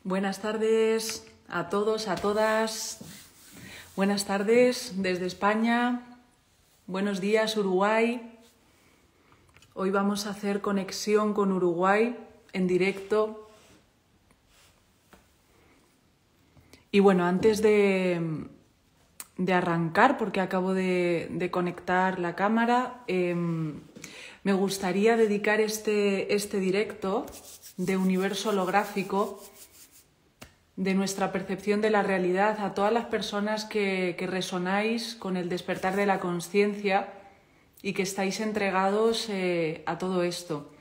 Buenas tardes a todos, a todas. Buenas tardes desde España. Buenos días, Uruguay. Hoy vamos a hacer conexión con Uruguay en directo. Y bueno, antes de arrancar, porque acabo de conectar la cámara, me gustaría dedicar este directo de universo holográfico, de nuestra percepción de la realidad, a todas las personas que resonáis con el despertar de la conciencia y que estáis entregados a todo esto.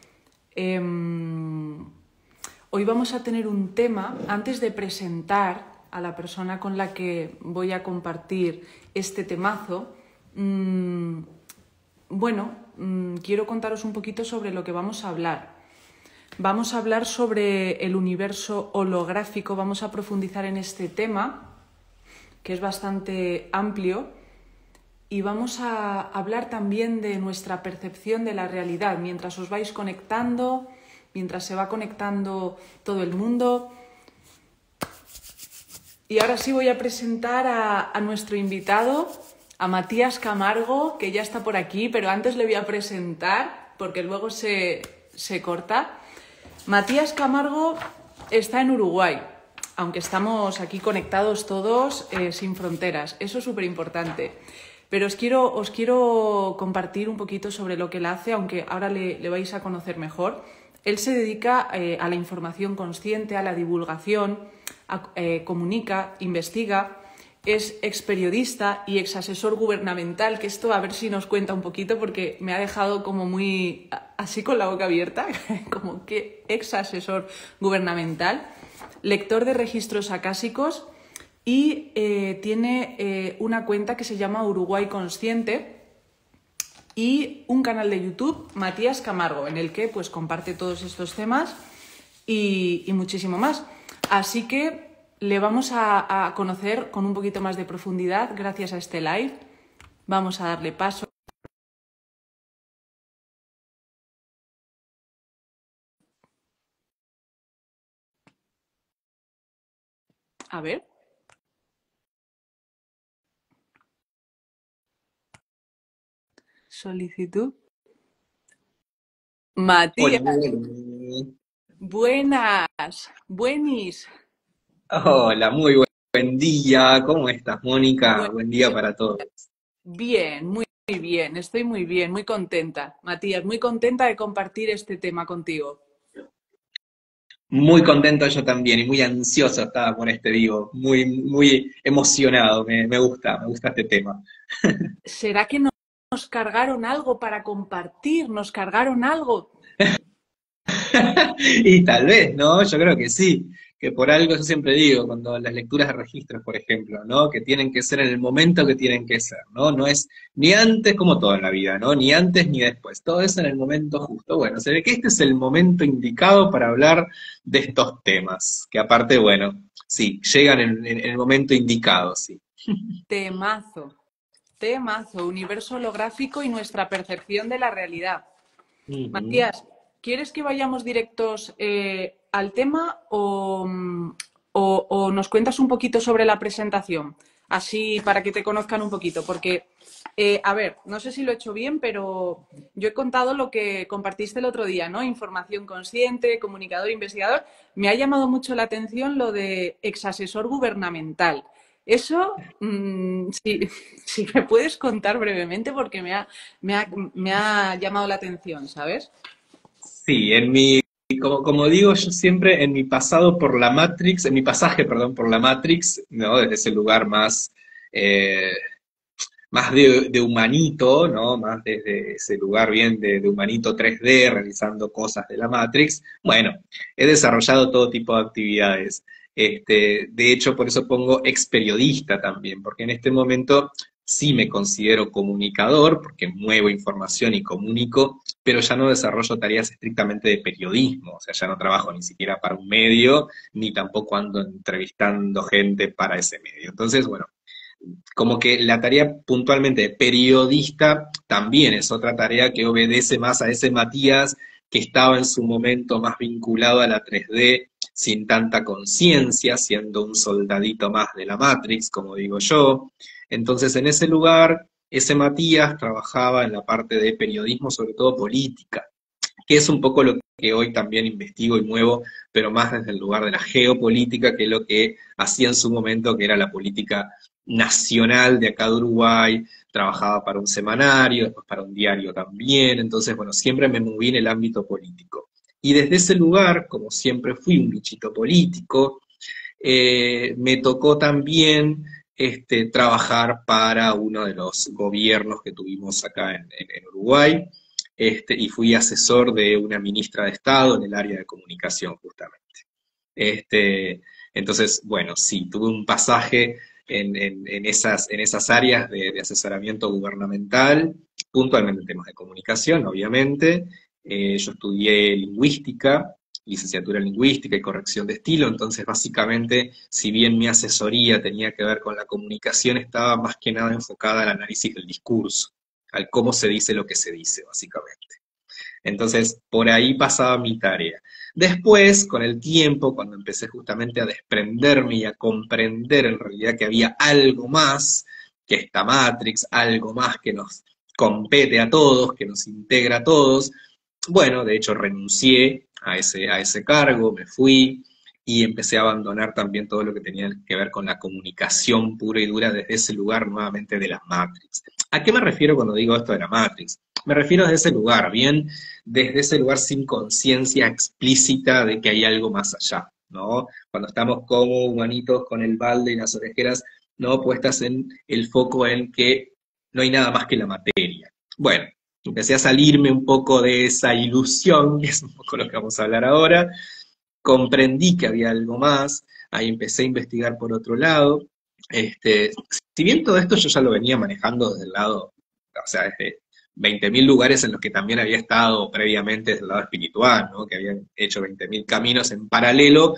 Hoy vamos a tener un tema, antes de presentar a la persona con la que voy a compartir este temazo, quiero contaros un poquito sobre lo que vamos a hablar. Vamos a hablar sobre el universo holográfico, vamos a profundizar en este tema, que es bastante amplio, y vamos a hablar también de nuestra percepción de la realidad, mientras os vais conectando, mientras se va conectando todo el mundo. Y ahora sí voy a presentar a nuestro invitado, a Matías Camargo, que ya está por aquí, pero antes le voy a presentar, porque luego se corta. Matías Camargo está en Uruguay, aunque estamos aquí conectados todos sin fronteras. Eso es súper importante. Pero os quiero compartir un poquito sobre lo que él hace, aunque ahora le vais a conocer mejor. Él se dedica a la información consciente, a la divulgación, comunica, investiga. Es experiodista y exasesor gubernamental, que esto a ver si nos cuenta un poquito porque me ha dejado como muy así con la boca abierta, como que exasesor gubernamental, lector de registros acásicos y tiene una cuenta que se llama Uruguay Consciente y un canal de YouTube, Matías Camargo, en el que pues comparte todos estos temas y muchísimo más. Así que le vamos a conocer con un poquito más de profundidad gracias a este live. Vamos a darle paso. A ver. Solicitud. Matías. Hola, Buenas. Buenis. hola, muy buen día. ¿Cómo estás, Mónica? Buen Buen día día. para todos. Bien, muy bien. Estoy muy bien, muy contenta. Matías, muy contenta de compartir este tema contigo. Muy contento yo también y muy ansioso estaba por este vivo. Muy emocionado. Me gusta este tema. ¿Será que nos cargaron algo para compartir? ¿Nos cargaron algo? Y tal vez, ¿no? Yo creo que sí. Que por algo yo siempre digo, cuando las lecturas de registros, por ejemplo, ¿no? Que tienen que ser en el momento que tienen que ser, ¿no? No es ni antes como todo en la vida, ¿no? Ni antes ni después. Todo es en el momento justo. Bueno, se ve que este es el momento indicado para hablar de estos temas. Que aparte, bueno, sí, llegan en el momento indicado, sí. Temazo. Temazo. Universo holográfico y nuestra percepción de la realidad. Ujú. Matías, ¿quieres que vayamos directos al tema o nos cuentas un poquito sobre la presentación? Así para que te conozcan un poquito, porque, a ver, no sé si lo he hecho bien, pero yo he contado lo que compartiste el otro día, ¿no? Información consciente, comunicador, investigador. Me ha llamado mucho la atención lo de exasesor gubernamental. Eso, si me puedes contar brevemente, porque me ha llamado la atención, ¿sabes? Sí, como digo yo siempre, en mi pasado por la Matrix, en mi pasaje, perdón, por la Matrix, ¿no? Desde ese lugar eh, más de humanito, ¿no? Más desde ese lugar bien de humanito 3D, realizando cosas de la Matrix. Bueno, he desarrollado todo tipo de actividades. De hecho, por eso pongo ex periodista también, porque en este momento sí me considero comunicador, porque muevo información y comunico, pero ya no desarrollo tareas estrictamente de periodismo, o sea, ya no trabajo ni siquiera para un medio, ni tampoco ando entrevistando gente para ese medio. Entonces, bueno, como que la tarea puntualmente de periodista también es otra tarea que obedece más a ese Matías que estaba en su momento más vinculado a la 3D, sin tanta conciencia, siendo un soldadito más de la Matrix, como digo yo. Entonces, en ese lugar, ese Matías trabajaba en la parte de periodismo, sobre todo política, que es un poco lo que hoy también investigo y muevo, pero más desde el lugar de la geopolítica, que es lo que hacía en su momento, que era la política nacional de acá de Uruguay. Trabajaba para un semanario, después para un diario también, entonces, bueno, siempre me moví en el ámbito político. Y desde ese lugar, como siempre fui un bichito político, me tocó también trabajar para uno de los gobiernos que tuvimos acá en Uruguay, y fui asesor de una ministra de Estado en el área de comunicación, justamente. Este, entonces, bueno, sí, tuve un pasaje en esas áreas de asesoramiento gubernamental, puntualmente en temas de comunicación, obviamente. Yo estudié lingüística, licenciatura en lingüística y corrección de estilo, entonces básicamente, si bien mi asesoría tenía que ver con la comunicación, estaba más que nada enfocada al análisis del discurso, al cómo se dice lo que se dice, básicamente. Entonces, por ahí pasaba mi tarea. Después, con el tiempo, cuando empecé justamente a desprenderme y a comprender en realidad que había algo más que esta Matrix, algo más que nos compete a todos, que nos integra a todos, bueno, de hecho renuncié a ese cargo, me fui y empecé a abandonar también todo lo que tenía que ver con la comunicación pura y dura desde ese lugar nuevamente de la Matrix. ¿A qué me refiero cuando digo esto de la Matrix? Me refiero desde ese lugar, bien, desde ese lugar sin conciencia explícita de que hay algo más allá, ¿no? Cuando estamos como humanitos con el balde y las orejeras, ¿no? Puestas en el foco en que no hay nada más que la materia. Bueno, empecé a salirme un poco de esa ilusión, que es un poco lo que vamos a hablar ahora, comprendí que había algo más, ahí empecé a investigar por otro lado. Si bien todo esto yo ya lo venía manejando desde el lado, o sea, desde 20.000 lugares en los que también había estado previamente desde el lado espiritual, ¿no? Que habían hecho 20.000 caminos en paralelo,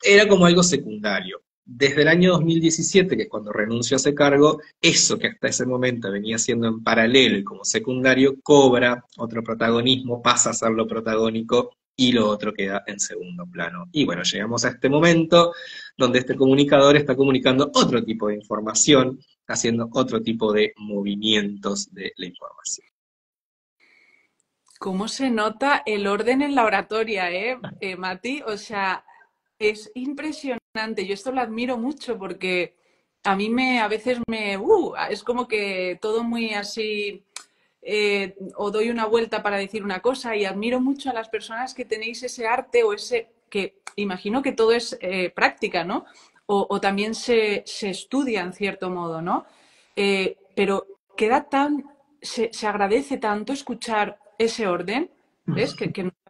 era como algo secundario. Desde el año 2017, que es cuando renuncio a ese cargo, eso que hasta ese momento venía siendo en paralelo y como secundario, cobra otro protagonismo, pasa a ser lo protagónico y lo otro queda en segundo plano. Y bueno, llegamos a este momento donde este comunicador está comunicando otro tipo de información, haciendo otro tipo de movimientos de la información. ¿Cómo se nota el orden en la oratoria, Mati? O sea, es impresionante. Yo esto lo admiro mucho porque a mí a veces es como que todo muy así, o doy una vuelta para decir una cosa y admiro mucho a las personas que tenéis ese arte o que imagino que todo es práctica, ¿no? O también se estudia en cierto modo, ¿no? Pero queda se agradece tanto escuchar ese orden, ¿ves?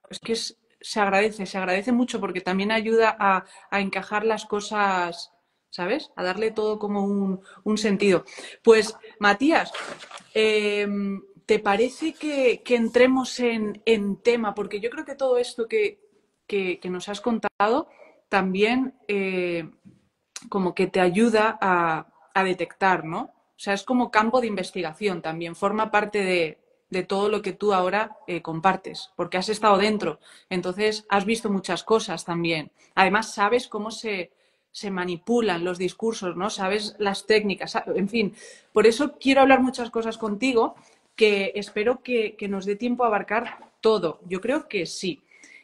Es que se agradece mucho porque también ayuda a encajar las cosas, ¿sabes? A darle todo como un sentido. Pues, Matías, eh, ¿te parece que entremos en tema? Porque yo creo que todo esto que nos has contado también como que te ayuda a detectar, ¿no? O sea, es como campo de investigación también, forma parte de todo lo que tú ahora compartes, porque has estado dentro, entonces has visto muchas cosas también. Además, sabes cómo se manipulan los discursos, ¿no? Sabes las técnicas, en fin. Por eso quiero hablar muchas cosas contigo, que espero que nos dé tiempo a abarcar todo. Yo creo que sí.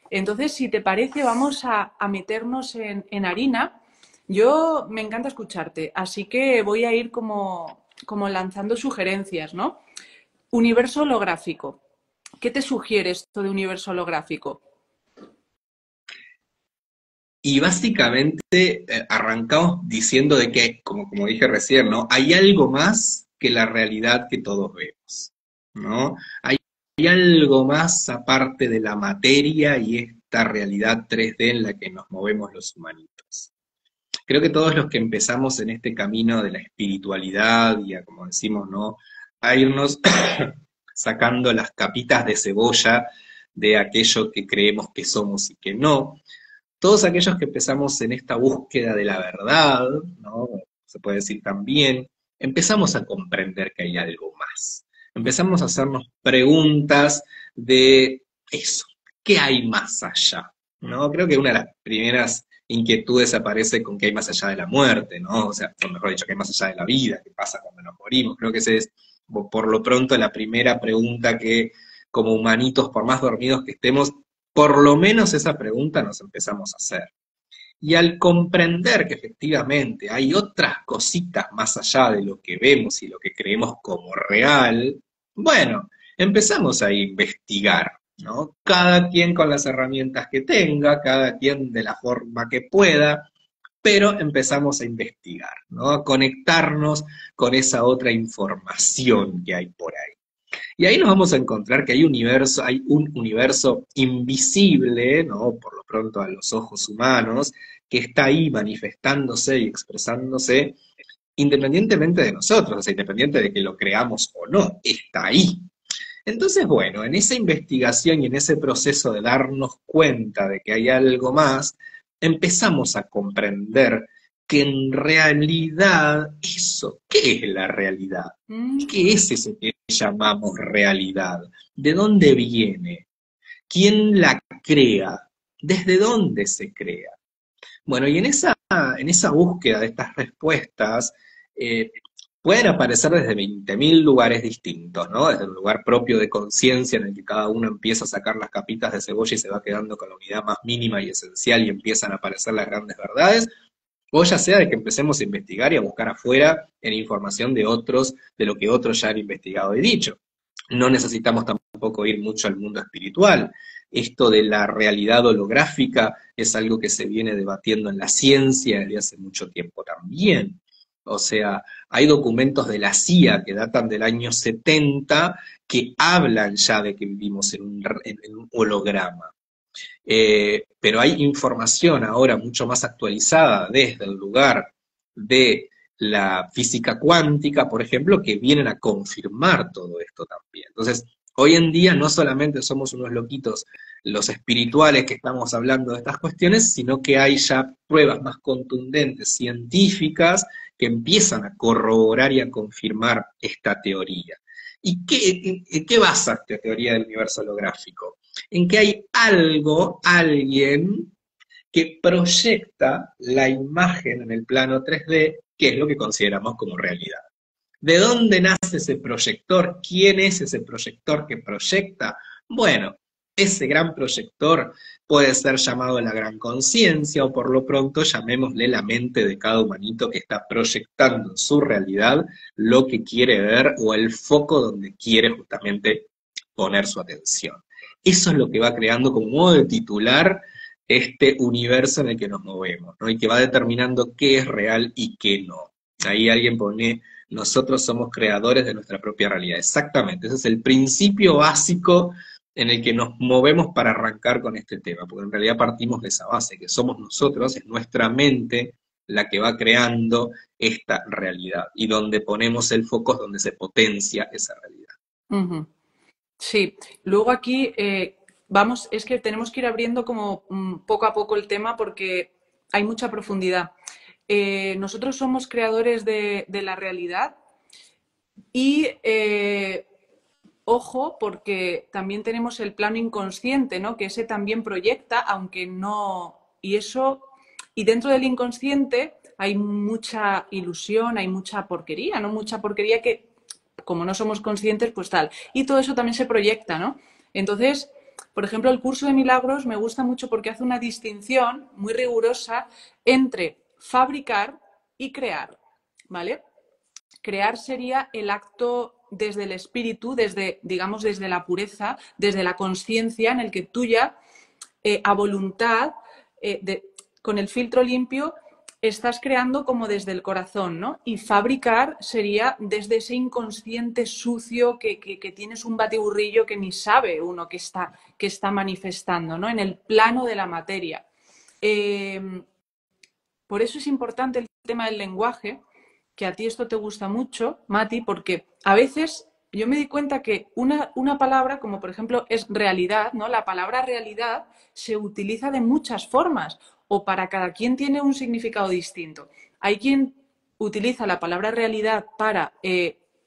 Entonces, si te parece, vamos a meternos en harina. Yo me encanta escucharte, así que voy a ir como lanzando sugerencias, ¿no? Universo holográfico. ¿Qué te sugiere esto de universo holográfico? Y básicamente arrancamos diciendo de que, como dije recién, ¿no? Hay algo más que la realidad que todos vemos, ¿no? Hay algo más aparte de la materia y esta realidad 3D en la que nos movemos los humanitos. Creo que todos los que empezamos en este camino de la espiritualidad y a, como decimos, ¿no? A irnos sacando las capitas de cebolla de aquello que creemos que somos y que no, todos aquellos que empezamos en esta búsqueda de la verdad, ¿no? Se puede decir también, empezamos a comprender que hay algo más. Empezamos a hacernos preguntas de eso, ¿qué hay más allá? ¿no? Creo que una de las primeras inquietudes aparece con qué hay más allá de la muerte, ¿no? O sea, o mejor dicho, qué hay más allá de la vida, qué pasa cuando nos morimos. Creo que ese es, por lo pronto, la primera pregunta que, como humanitos, por más dormidos que estemos, por lo menos esa pregunta nos empezamos a hacer. Y al comprender que efectivamente hay otras cositas más allá de lo que vemos y lo que creemos como real, bueno, empezamos a investigar, ¿no? Cada quien con las herramientas que tenga, cada quien de la forma que pueda, pero empezamos a investigar, ¿no? A conectarnos con esa otra información que hay por ahí. Y ahí nos vamos a encontrar que hay un universo invisible, ¿no? Por lo pronto a los ojos humanos, que está ahí manifestándose y expresándose independientemente de nosotros, o sea, independiente de que lo creamos o no, está ahí. Entonces, bueno, en esa investigación y en ese proceso de darnos cuenta de que hay algo más, empezamos a comprender que en realidad eso, ¿qué es la realidad? Mm, ¿Qué es eso que llamamos realidad? ¿De dónde viene? ¿Quién la crea? ¿Desde dónde se crea? Bueno, y en esa búsqueda de estas respuestas, eh, pueden aparecer desde 20.000 lugares distintos, ¿no? Desde un lugar propio de conciencia en el que cada uno empieza a sacar las capitas de cebolla y se va quedando con la unidad más mínima y esencial y empiezan a aparecer las grandes verdades, o ya sea de que empecemos a investigar y a buscar afuera en información de otros, de lo que otros ya han investigado y dicho. No necesitamos tampoco ir mucho al mundo espiritual. Esto de la realidad holográfica es algo que se viene debatiendo en la ciencia desde hace mucho tiempo también. O sea, hay documentos de la CIA que datan del año 70 que hablan ya de que vivimos en un holograma. Pero hay información ahora mucho más actualizada desde el lugar de la física cuántica, por ejemplo, que vienen a confirmar todo esto también. Entonces, hoy en día no solamente somos unos loquitos los espirituales que estamos hablando de estas cuestiones, sino que hay ya pruebas más contundentes, científicas, que empiezan a corroborar y a confirmar esta teoría. ¿Y qué basa esta teoría del universo holográfico? En que hay algo, alguien, que proyecta la imagen en el plano 3D, que es lo que consideramos como realidad. ¿De dónde nace ese proyector? ¿Quién es ese proyector que proyecta? Bueno, ese gran proyector puede ser llamado la gran conciencia o por lo pronto llamémosle la mente de cada humanito que está proyectando en su realidad lo que quiere ver o el foco donde quiere justamente poner su atención. Eso es lo que va creando como modo de titular este universo en el que nos movemos, ¿no? Y que va determinando qué es real y qué no. Ahí alguien pone, nosotros somos creadores de nuestra propia realidad. Exactamente, ese es el principio básico en el que nos movemos para arrancar con este tema, porque en realidad partimos de esa base, que somos nosotros, es nuestra mente la que va creando esta realidad, y donde ponemos el foco es donde se potencia esa realidad. ujú. Sí, luego aquí vamos, es que tenemos que ir abriendo como poco a poco el tema porque hay mucha profundidad. Nosotros somos creadores de la realidad y ojo, porque también tenemos el plano inconsciente, ¿no? Que ese también proyecta, aunque no. Y eso, y dentro del inconsciente hay mucha ilusión, hay mucha porquería, ¿no? Mucha porquería que, como no somos conscientes, pues tal. Y todo eso también se proyecta, ¿no? Entonces, por ejemplo, el curso de milagros me gusta mucho porque hace una distinción muy rigurosa entre fabricar y crear, ¿vale? Crear sería el acto desde el espíritu, desde, digamos, desde la pureza, desde la conciencia, en el que tú ya, a voluntad, con el filtro limpio, estás creando como desde el corazón, ¿no? Y fabricar sería desde ese inconsciente sucio que tienes un batiburrillo que ni sabe uno que está manifestando, ¿no? En el plano de la materia. Eh, por eso es importante el tema del lenguaje, que a ti esto te gusta mucho, Mati, porque a veces yo me di cuenta que una palabra, como por ejemplo es realidad, ¿no? La palabra realidad se utiliza de muchas formas o para cada quien tiene un significado distinto. Hay quien utiliza la palabra realidad para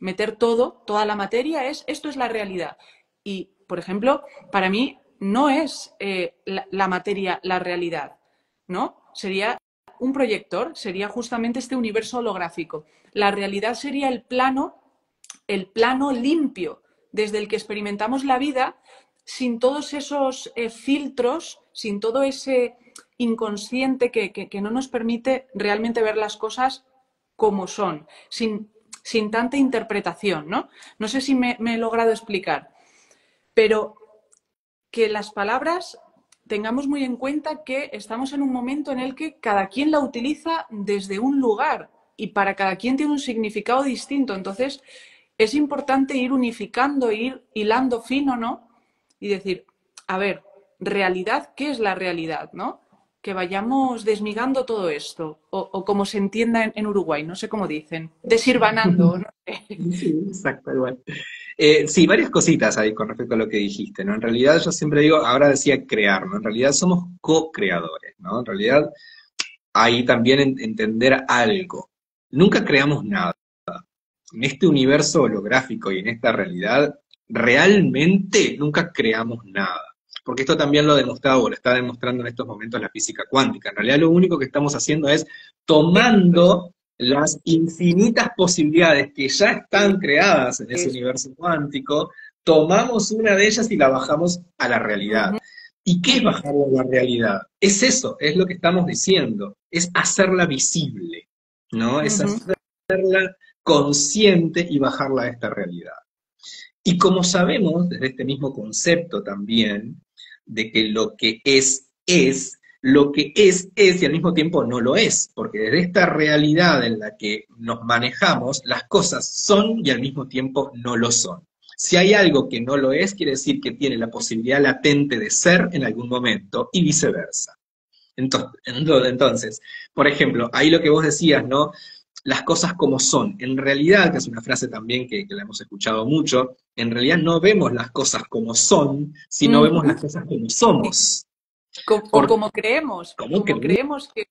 meter todo, toda la materia, esto es la realidad. Y, por ejemplo, para mí no es la materia la realidad, ¿no? Sería un proyector, sería justamente este universo holográfico. La realidad sería el plano limpio desde el que experimentamos la vida, sin todos esos filtros, sin todo ese inconsciente que no nos permite realmente ver las cosas como son, sin tanta interpretación, ¿no? No sé si me he logrado explicar, pero que las palabras tengamos muy en cuenta que estamos en un momento en el que cada quien la utiliza desde un lugar y para cada quien tiene un significado distinto. Entonces, es importante ir unificando, ir hilando fino, ¿no? Y decir, a ver, realidad, ¿qué es la realidad, no? Que vayamos desmigando todo esto, o como se entienda en Uruguay, no sé cómo dicen, desirvanando, ¿no? Sí, exacto, igual. Sí, varias cositas ahí con respecto a lo que dijiste, ¿no? En realidad yo siempre digo, ahora decía crear, ¿no? En realidad somos co-creadores, ¿no? En realidad ahí también entender algo. Nunca creamos nada. En este universo holográfico y en esta realidad, realmente nunca creamos nada. Porque esto también lo ha demostrado, o lo está demostrando en estos momentos la física cuántica. En realidad lo único que estamos haciendo es tomando las infinitas posibilidades que ya están creadas en ese universo cuántico, tomamos una de ellas y la bajamos a la realidad. ¿Y qué es bajarla a la realidad? Es eso, es lo que estamos diciendo, es hacerla visible, ¿no? Es hacerla consciente y bajarla a esta realidad. Y como sabemos, desde este mismo concepto también, de que lo que es, lo que es y al mismo tiempo no lo es, porque desde esta realidad en la que nos manejamos, las cosas son y al mismo tiempo no lo son. Si hay algo que no lo es, quiere decir que tiene la posibilidad latente de ser en algún momento y viceversa. Entonces, por ejemplo, ahí lo que vos decías, ¿no? Las cosas como son. En realidad, que es una frase también que la hemos escuchado mucho, en realidad no vemos las cosas como son, sino vemos las cosas como somos. O como creemos. Como creemos que...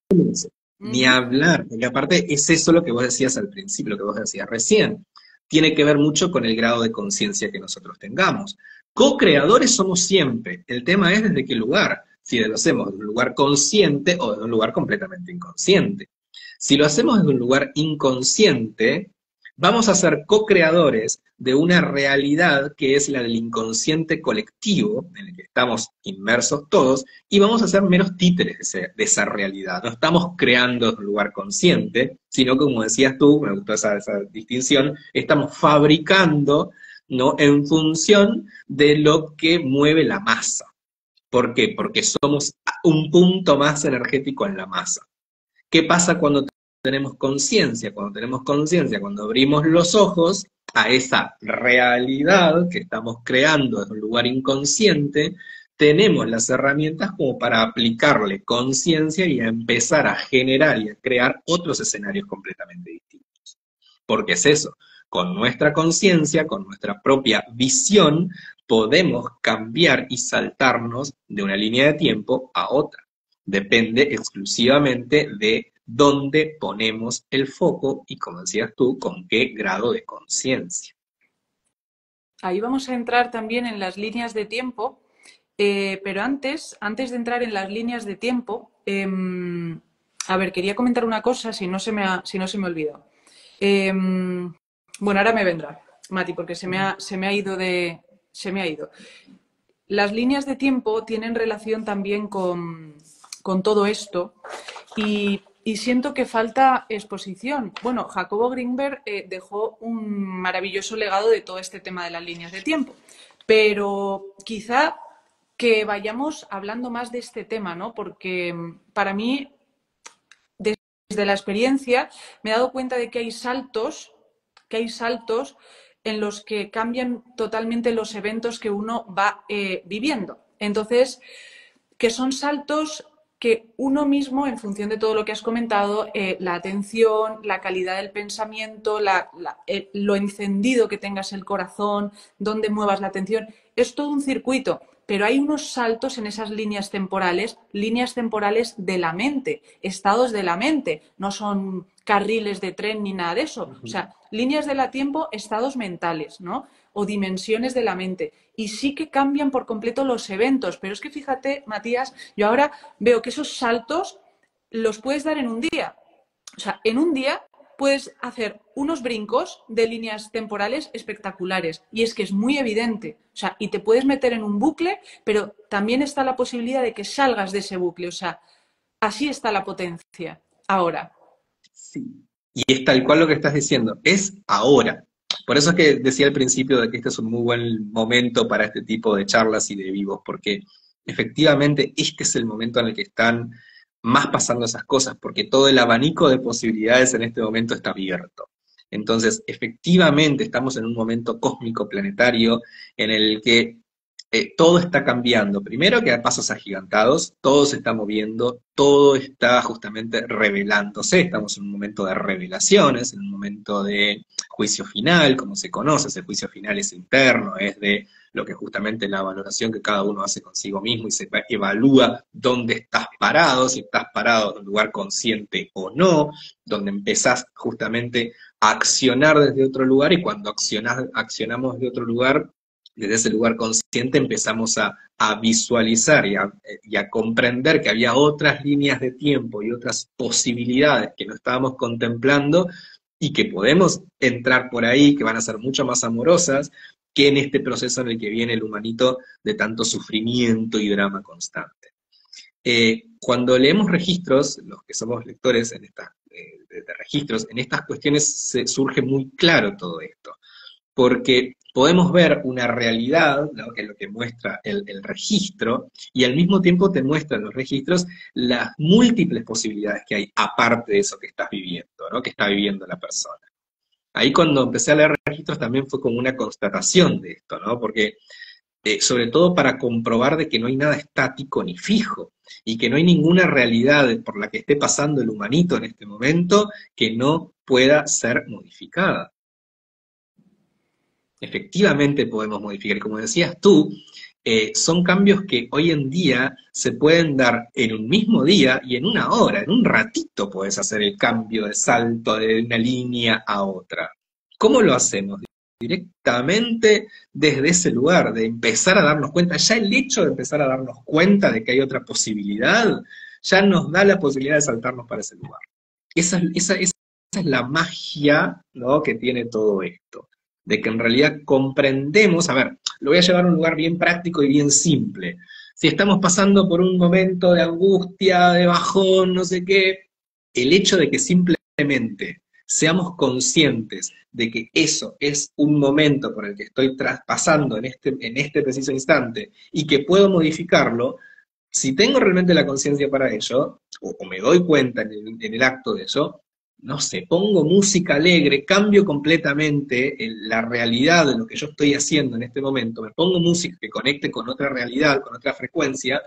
Ni hablar, porque aparte es eso lo que vos decías al principio, lo que vos decías recién. Tiene que ver mucho con el grado de conciencia que nosotros tengamos. Co-creadores somos siempre. El tema es desde qué lugar. Si lo hacemos desde un lugar consciente o desde un lugar completamente inconsciente. Si lo hacemos desde un lugar inconsciente, vamos a ser co-creadores de una realidad que es la del inconsciente colectivo, en el que estamos inmersos todos, y vamos a ser meros títeres de esa realidad. No estamos creando desde un lugar consciente, sino, como decías tú, me gustó esa distinción, estamos fabricando, ¿no? En función de lo que mueve la masa. ¿Por qué? Porque somos un punto más energético en la masa. ¿Qué pasa cuando tenemos conciencia? Cuando tenemos conciencia, cuando abrimos los ojos a esa realidad que estamos creando desde un lugar inconsciente, tenemos las herramientas como para aplicarle conciencia y a empezar a generar y a crear otros escenarios completamente distintos. Porque es eso, con nuestra conciencia, con nuestra propia visión, podemos cambiar y saltarnos de una línea de tiempo a otra. Depende exclusivamente de dónde ponemos el foco y, como decías tú, con qué grado de conciencia. Ahí vamos a entrar también en las líneas de tiempo, pero antes de entrar en las líneas de tiempo, a ver, quería comentar una cosa, si no se me olvidó. Bueno, ahora me vendrá, Mati, porque se me ha ido. Las líneas de tiempo tienen relación también con todo esto y siento que falta exposición. Bueno, Jacobo Greenberg dejó un maravilloso legado de todo este tema de las líneas de tiempo, pero quizá que vayamos hablando más de este tema, ¿no? Porque para mí, desde la experiencia, me he dado cuenta de que hay saltos en los que cambian totalmente los eventos que uno va viviendo. Entonces, que son saltos que uno mismo, en función de todo lo que has comentado, la atención, la calidad del pensamiento, lo encendido que tengas el corazón, dónde muevas la atención, es todo un circuito. pero hay unos saltos en esas líneas temporales de la mente, estados de la mente, no son carriles de tren ni nada de eso, o sea, líneas de la tiempo, estados mentales, ¿no? O dimensiones de la mente. Y sí que cambian por completo los eventos, pero es que fíjate, Matías, yo ahora veo que esos saltos los puedes dar en un día. O sea, en un día puedes hacer unos brincos de líneas temporales espectaculares. Y es que es muy evidente. O sea, y te puedes meter en un bucle, pero también está la posibilidad de que salgas de ese bucle. O sea, así está la potencia. Ahora. Sí. Y es tal cual lo que estás diciendo, es ahora. Por eso es que decía al principio de que este es un muy buen momento para este tipo de charlas y de vivos, porque efectivamente este es el momento en el que están más pasando esas cosas, porque todo el abanico de posibilidades en este momento está abierto. Entonces, efectivamente estamos en un momento cósmico planetario en el que todo está cambiando. Primero que a pasos agigantados, todo se está moviendo, todo está justamente revelándose. Estamos en un momento de revelaciones, en un momento de juicio final, como se conoce. Ese juicio final es interno, es de lo que justamente la valoración que cada uno hace consigo mismo y se evalúa dónde estás parado, si estás parado en un lugar consciente o no, donde empezás justamente a accionar desde otro lugar y cuando accionamos de otro lugar, desde ese lugar consciente empezamos a visualizar y a comprender que había otras líneas de tiempo y otras posibilidades que no estábamos contemplando y que podemos entrar por ahí, que van a ser mucho más amorosas que en este proceso en el que viene el humanito de tanto sufrimiento y drama constante. Cuando leemos registros, los que somos lectores de registros, en estas cuestiones surge muy claro todo esto, porque podemos ver una realidad, ¿no? Que es lo que muestra el registro, y al mismo tiempo te muestran los registros las múltiples posibilidades que hay, aparte de eso que estás viviendo, ¿no? Que está viviendo la persona. Ahí cuando empecé a leer registros también fue como una constatación de esto, ¿no? Porque sobre todo para comprobar de que no hay nada estático ni fijo, y que no hay ninguna realidad por la que esté pasando el humanito en este momento que no pueda ser modificada. Efectivamente podemos modificar. Y como decías tú, son cambios que hoy en día se pueden dar en un mismo día y en una hora, en un ratito puedes hacer el cambio de salto de una línea a otra. ¿Cómo lo hacemos? Directamente desde ese lugar, de empezar a darnos cuenta, ya el hecho de empezar a darnos cuenta de que hay otra posibilidad, ya nos da la posibilidad de saltarnos para ese lugar. Esa es la magia, ¿no? Que tiene todo esto, de que en realidad comprendemos, a ver, lo voy a llevar a un lugar bien práctico y bien simple. Si estamos pasando por un momento de angustia, de bajón, no sé qué, el hecho de que simplemente seamos conscientes de que eso es un momento por el que estoy traspasando en este preciso instante y que puedo modificarlo, si tengo realmente la conciencia para ello, o me doy cuenta en el acto de eso, no sé, pongo música alegre, cambio completamente la realidad de lo que yo estoy haciendo en este momento, me pongo música que conecte con otra realidad, con otra frecuencia,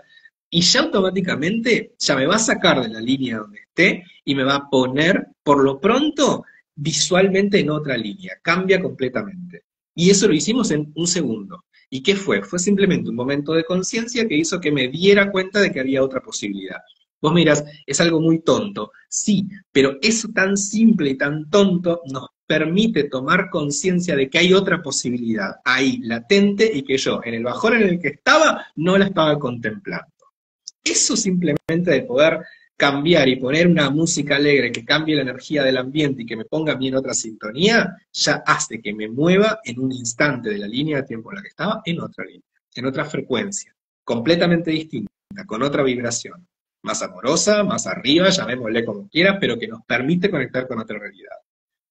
y ya automáticamente ya me va a sacar de la línea donde esté y me va a poner, por lo pronto, visualmente en otra línea, cambia completamente. Y eso lo hicimos en un segundo. ¿Y qué fue? Fue simplemente un momento de conciencia que hizo que me diera cuenta de que había otra posibilidad. Vos mirás, es algo muy tonto, sí, pero eso tan simple y tan tonto nos permite tomar conciencia de que hay otra posibilidad ahí, latente, y que yo, en el bajón en el que estaba, no la estaba contemplando. Eso simplemente de poder cambiar y poner una música alegre que cambie la energía del ambiente y que me ponga a mí en otra sintonía, ya hace que me mueva en un instante de la línea de tiempo en la que estaba, en otra línea, en otra frecuencia, completamente distinta, con otra vibración, más amorosa, más arriba, llamémosle como quiera, pero que nos permite conectar con otra realidad.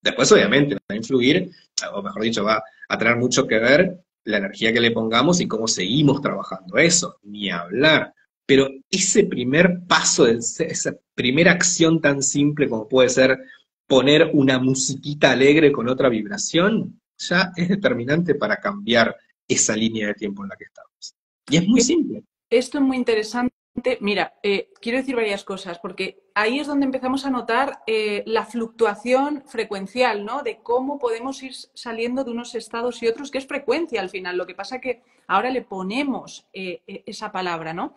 Después, obviamente, va a influir, o mejor dicho, va a tener mucho que ver la energía que le pongamos y cómo seguimos trabajando eso, ni hablar. Pero ese primer paso, esa primera acción tan simple como puede ser poner una musiquita alegre con otra vibración, ya es determinante para cambiar esa línea de tiempo en la que estamos. Y es muy simple. Esto es muy interesante Mira, quiero decir varias cosas, porque ahí es donde empezamos a notar la fluctuación frecuencial, ¿no? De cómo podemos ir saliendo de unos estados y otros, que es frecuencia al final. Lo que pasa que ahora le ponemos esa palabra, ¿no?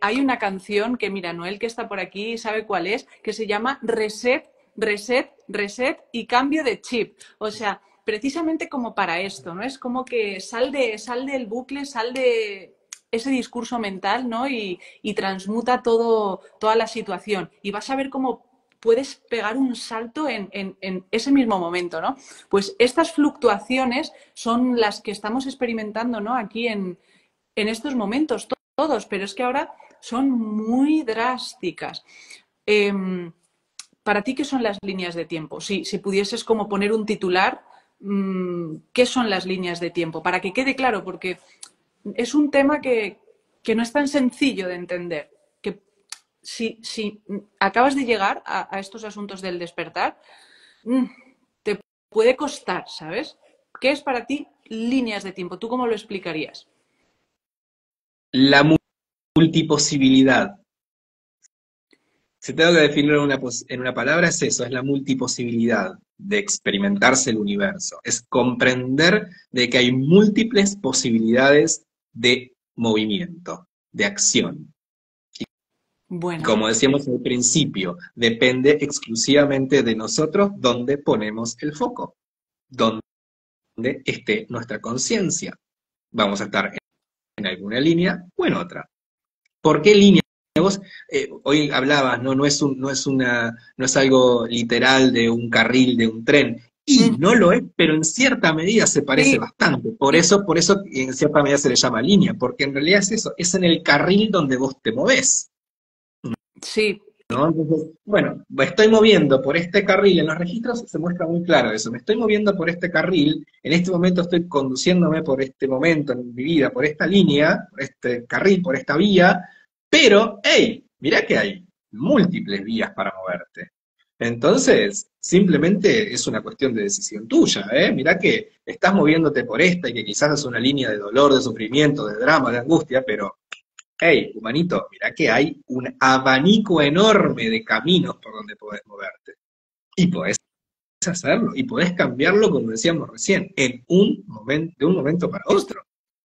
Hay una canción que, mira, Noel, que está por aquí, sabe cuál es, que se llama Reset, Reset, Reset y cambio de chip. O sea, precisamente como para esto, ¿no? Es como que sal del bucle, sal de ese discurso mental, ¿no? Y transmuta toda la situación. Y vas a ver cómo puedes pegar un salto en ese mismo momento, ¿no? Pues estas fluctuaciones son las que estamos experimentando, ¿no? Aquí en estos momentos, todos, pero es que ahora son muy drásticas. Eh, ¿Para ti qué son las líneas de tiempo? Si pudieses como poner un titular, ¿qué son las líneas de tiempo? Para que quede claro, porque es un tema que no es tan sencillo de entender. Que si acabas de llegar a estos asuntos del despertar, te puede costar, ¿sabes? ¿Qué es para ti líneas de tiempo? ¿Tú cómo lo explicarías? La multiposibilidad. Si tengo que definirlo en una palabra, es eso, es la multiposibilidad de experimentarse el universo. Es comprender de que hay múltiples posibilidades de movimiento, de acción. Y Buena. como decíamos al principio, depende exclusivamente de nosotros dónde ponemos el foco, dónde esté nuestra conciencia. Vamos a estar en alguna línea o en otra. ¿Por qué línea? Vos hoy hablabas, ¿no? No es algo literal de un carril, de un tren. Y Mm, no lo es, pero en cierta medida se parece sí, bastante. sí, Por eso en cierta medida se le llama línea, porque en realidad es eso, es en el carril donde vos te movés. sí. ¿No? Entonces, bueno, me estoy moviendo por este carril, en los registros se muestra muy claro eso, me estoy moviendo por este carril, en este momento estoy conduciéndome por este momento en mi vida, por esta línea, por este carril, por esta vía, pero, hey, mirá que hay múltiples vías para moverte. Entonces, simplemente es una cuestión de decisión tuya, ¿eh? Mirá que estás moviéndote por esta y que quizás es una línea de dolor, de sufrimiento, de drama, de angustia, pero hey, humanito, mirá que hay un abanico enorme de caminos por donde podés moverte. Y podés hacerlo, y podés cambiarlo, como decíamos recién, en un momento, de un momento para Esto otro.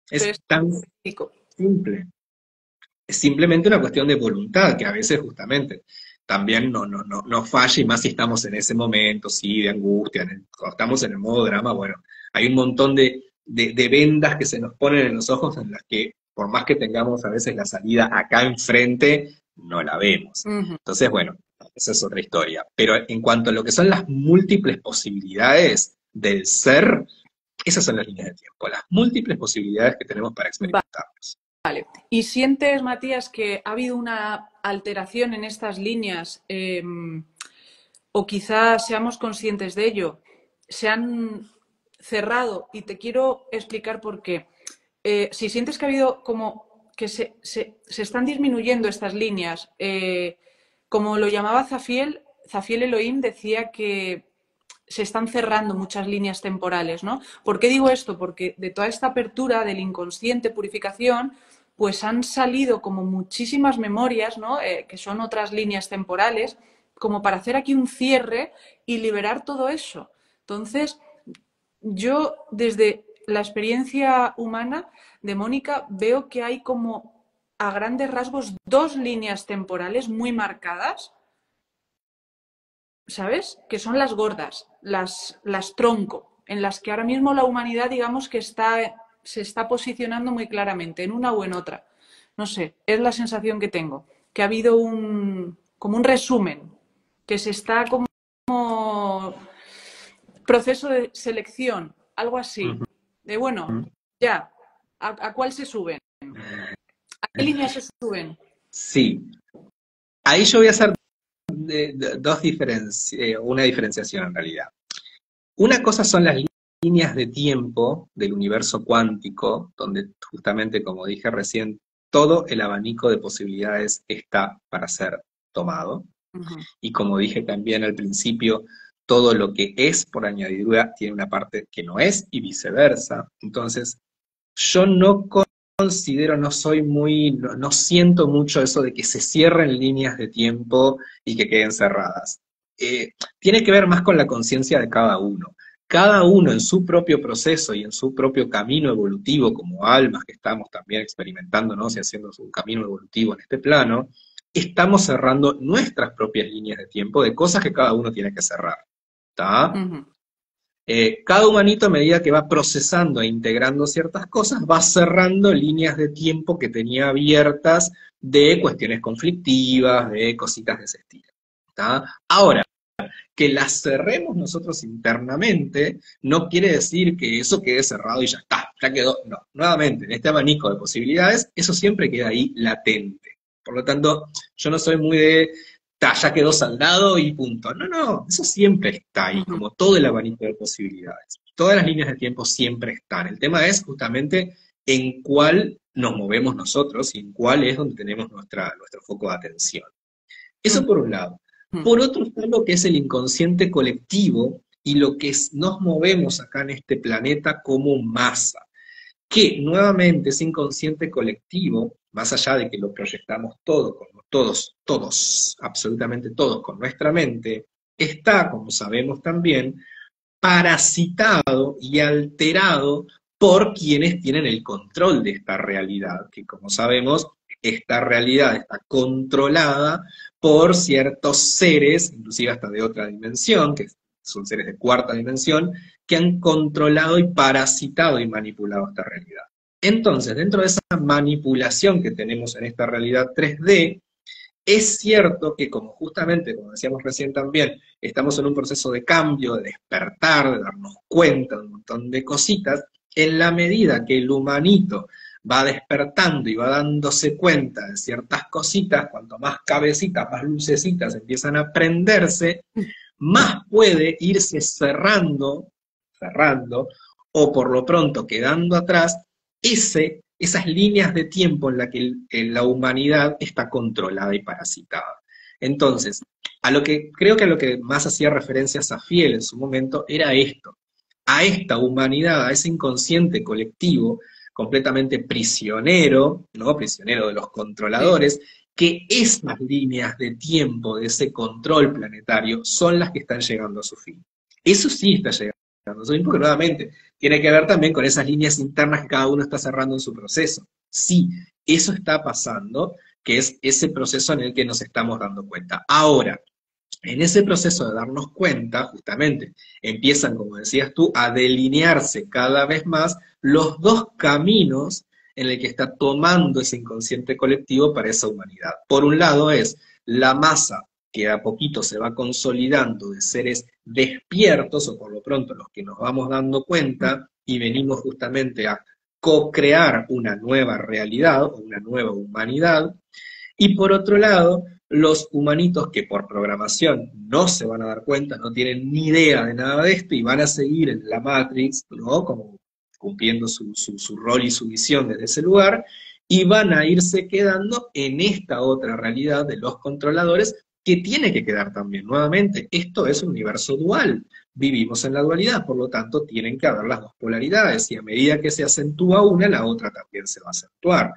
Es es tan rico. simple. Es simplemente una cuestión de voluntad, que a veces justamente también no falla, y más si estamos en ese momento, sí, de angustia, cuando estamos en el modo drama, bueno, hay un montón de vendas que se nos ponen en los ojos en las que, por más que tengamos a veces la salida acá enfrente, no la vemos. Ujú. Entonces, bueno, esa es otra historia. Pero en cuanto a lo que son las múltiples posibilidades del ser, esas son las líneas de tiempo, las múltiples posibilidades que tenemos para experimentarnos. ¿Y sientes, Matías, que ha habido una alteración en estas líneas o quizás seamos conscientes de ello? Se han cerrado y te quiero explicar por qué. Si sientes que ha habido como que se están disminuyendo estas líneas, como lo llamaba Zafiel Elohim decía que se están cerrando muchas líneas temporales, ¿no? ¿Por qué digo esto? Porque de toda esta apertura del inconsciente, purificación, pues han salido como muchísimas memorias, ¿no? Que son otras líneas temporales, como para hacer aquí un cierre y liberar todo eso. Entonces, yo desde la experiencia humana de Mónica veo que hay como a grandes rasgos dos líneas temporales muy marcadas, ¿sabes? Que son las gordas, las tronco, en las que ahora mismo la humanidad, digamos que se está posicionando muy claramente, en una o en otra. No sé, es la sensación que tengo, que ha habido como un resumen, que se está como proceso de selección, algo así, Ujú. de bueno, ya, ¿a cuál se suben? ¿A qué línea se suben? Sí, ahí yo voy a hacer una diferenciación en realidad. Una cosa son las líneas de tiempo del universo cuántico, donde justamente, como dije recién, todo el abanico de posibilidades está para ser tomado. Uh -huh. Y como dije también al principio, todo lo que es por añadidura tiene una parte que no es y viceversa. Entonces, yo no considero, no soy muy, no siento mucho eso de que se cierren líneas de tiempo y que queden cerradas. Tiene que ver más con la conciencia de cada uno. Cada uno en su propio proceso y en su propio camino evolutivo, como almas que estamos también experimentándonos y haciendo un camino evolutivo en este plano, estamos cerrando nuestras propias líneas de tiempo de cosas que cada uno tiene que cerrar. ¿Está? Ujú. Cada humanito a medida que va procesando e integrando ciertas cosas, va cerrando líneas de tiempo que tenía abiertas de cuestiones conflictivas, de cositas de ese estilo. ¿Está? Ahora, que las cerremos nosotros internamente no quiere decir que eso quede cerrado y ya está, ya quedó. No, nuevamente, en este abanico de posibilidades, eso siempre queda ahí latente. Por lo tanto, yo no soy muy de, "Ta, ya quedó saldado y punto". No, no, eso siempre está ahí, Ujú. como todo el abanico de posibilidades. Todas las líneas de tiempo siempre están. El tema es justamente en cuál nos movemos nosotros y en cuál es donde tenemos nuestro foco de atención. Eso por un lado. Ujú. Por otro está lo que es el inconsciente colectivo y lo que nos movemos acá en este planeta como masa, que nuevamente ese inconsciente colectivo, más allá de que lo proyectamos todos, absolutamente todos con nuestra mente, está, como sabemos también, parasitado y alterado por quienes tienen el control de esta realidad, que como sabemos, esta realidad está controlada por ciertos seres, inclusive hasta de otra dimensión, que son seres de cuarta dimensión, que han controlado y parasitado y manipulado esta realidad. Entonces, dentro de esa manipulación que tenemos en esta realidad 3D, es cierto que como justamente, como decíamos recién también, estamos en un proceso de cambio, de despertar, de darnos cuenta de un montón de cositas, en la medida que el humanito va despertando y va dándose cuenta de ciertas cositas, cuanto más cabecitas, más lucecitas empiezan a prenderse, más puede irse cerrando, o por lo pronto quedando atrás, esas líneas de tiempo en las que la humanidad está controlada y parasitada. Entonces, creo que a lo que más hacía referencia Safiel en su momento era esto, a esta humanidad, a ese inconsciente colectivo completamente prisionero, ¿no? Prisionero de los Sí. controladores, que esas líneas de tiempo de ese control planetario son las que están llegando a su fin. Eso sí está llegando a su fin, porque nuevamente tiene que ver también con esas líneas internas que cada uno está cerrando en su proceso. Sí, eso está pasando, que es ese proceso en el que nos estamos dando cuenta. Ahora, en ese proceso de darnos cuenta, justamente, empiezan, como decías tú, a delinearse cada vez más los dos caminos en el que está tomando ese inconsciente colectivo para esa humanidad. Por un lado es la masa que a poquito se va consolidando de seres despiertos, o por lo pronto los que nos vamos dando cuenta y venimos justamente a co-crear una nueva realidad o una nueva humanidad, y por otro lado, los humanitos que por programación no se van a dar cuenta, no tienen ni idea de nada de esto y van a seguir en la Matrix, ¿no? Como cumpliendo su rol y su misión desde ese lugar, y van a irse quedando en esta otra realidad de los controladores que tiene que quedar también. Nuevamente, esto es un universo dual. Vivimos en la dualidad, por lo tanto, tienen que haber las dos polaridades, y a medida que se acentúa una, la otra también se va a acentuar.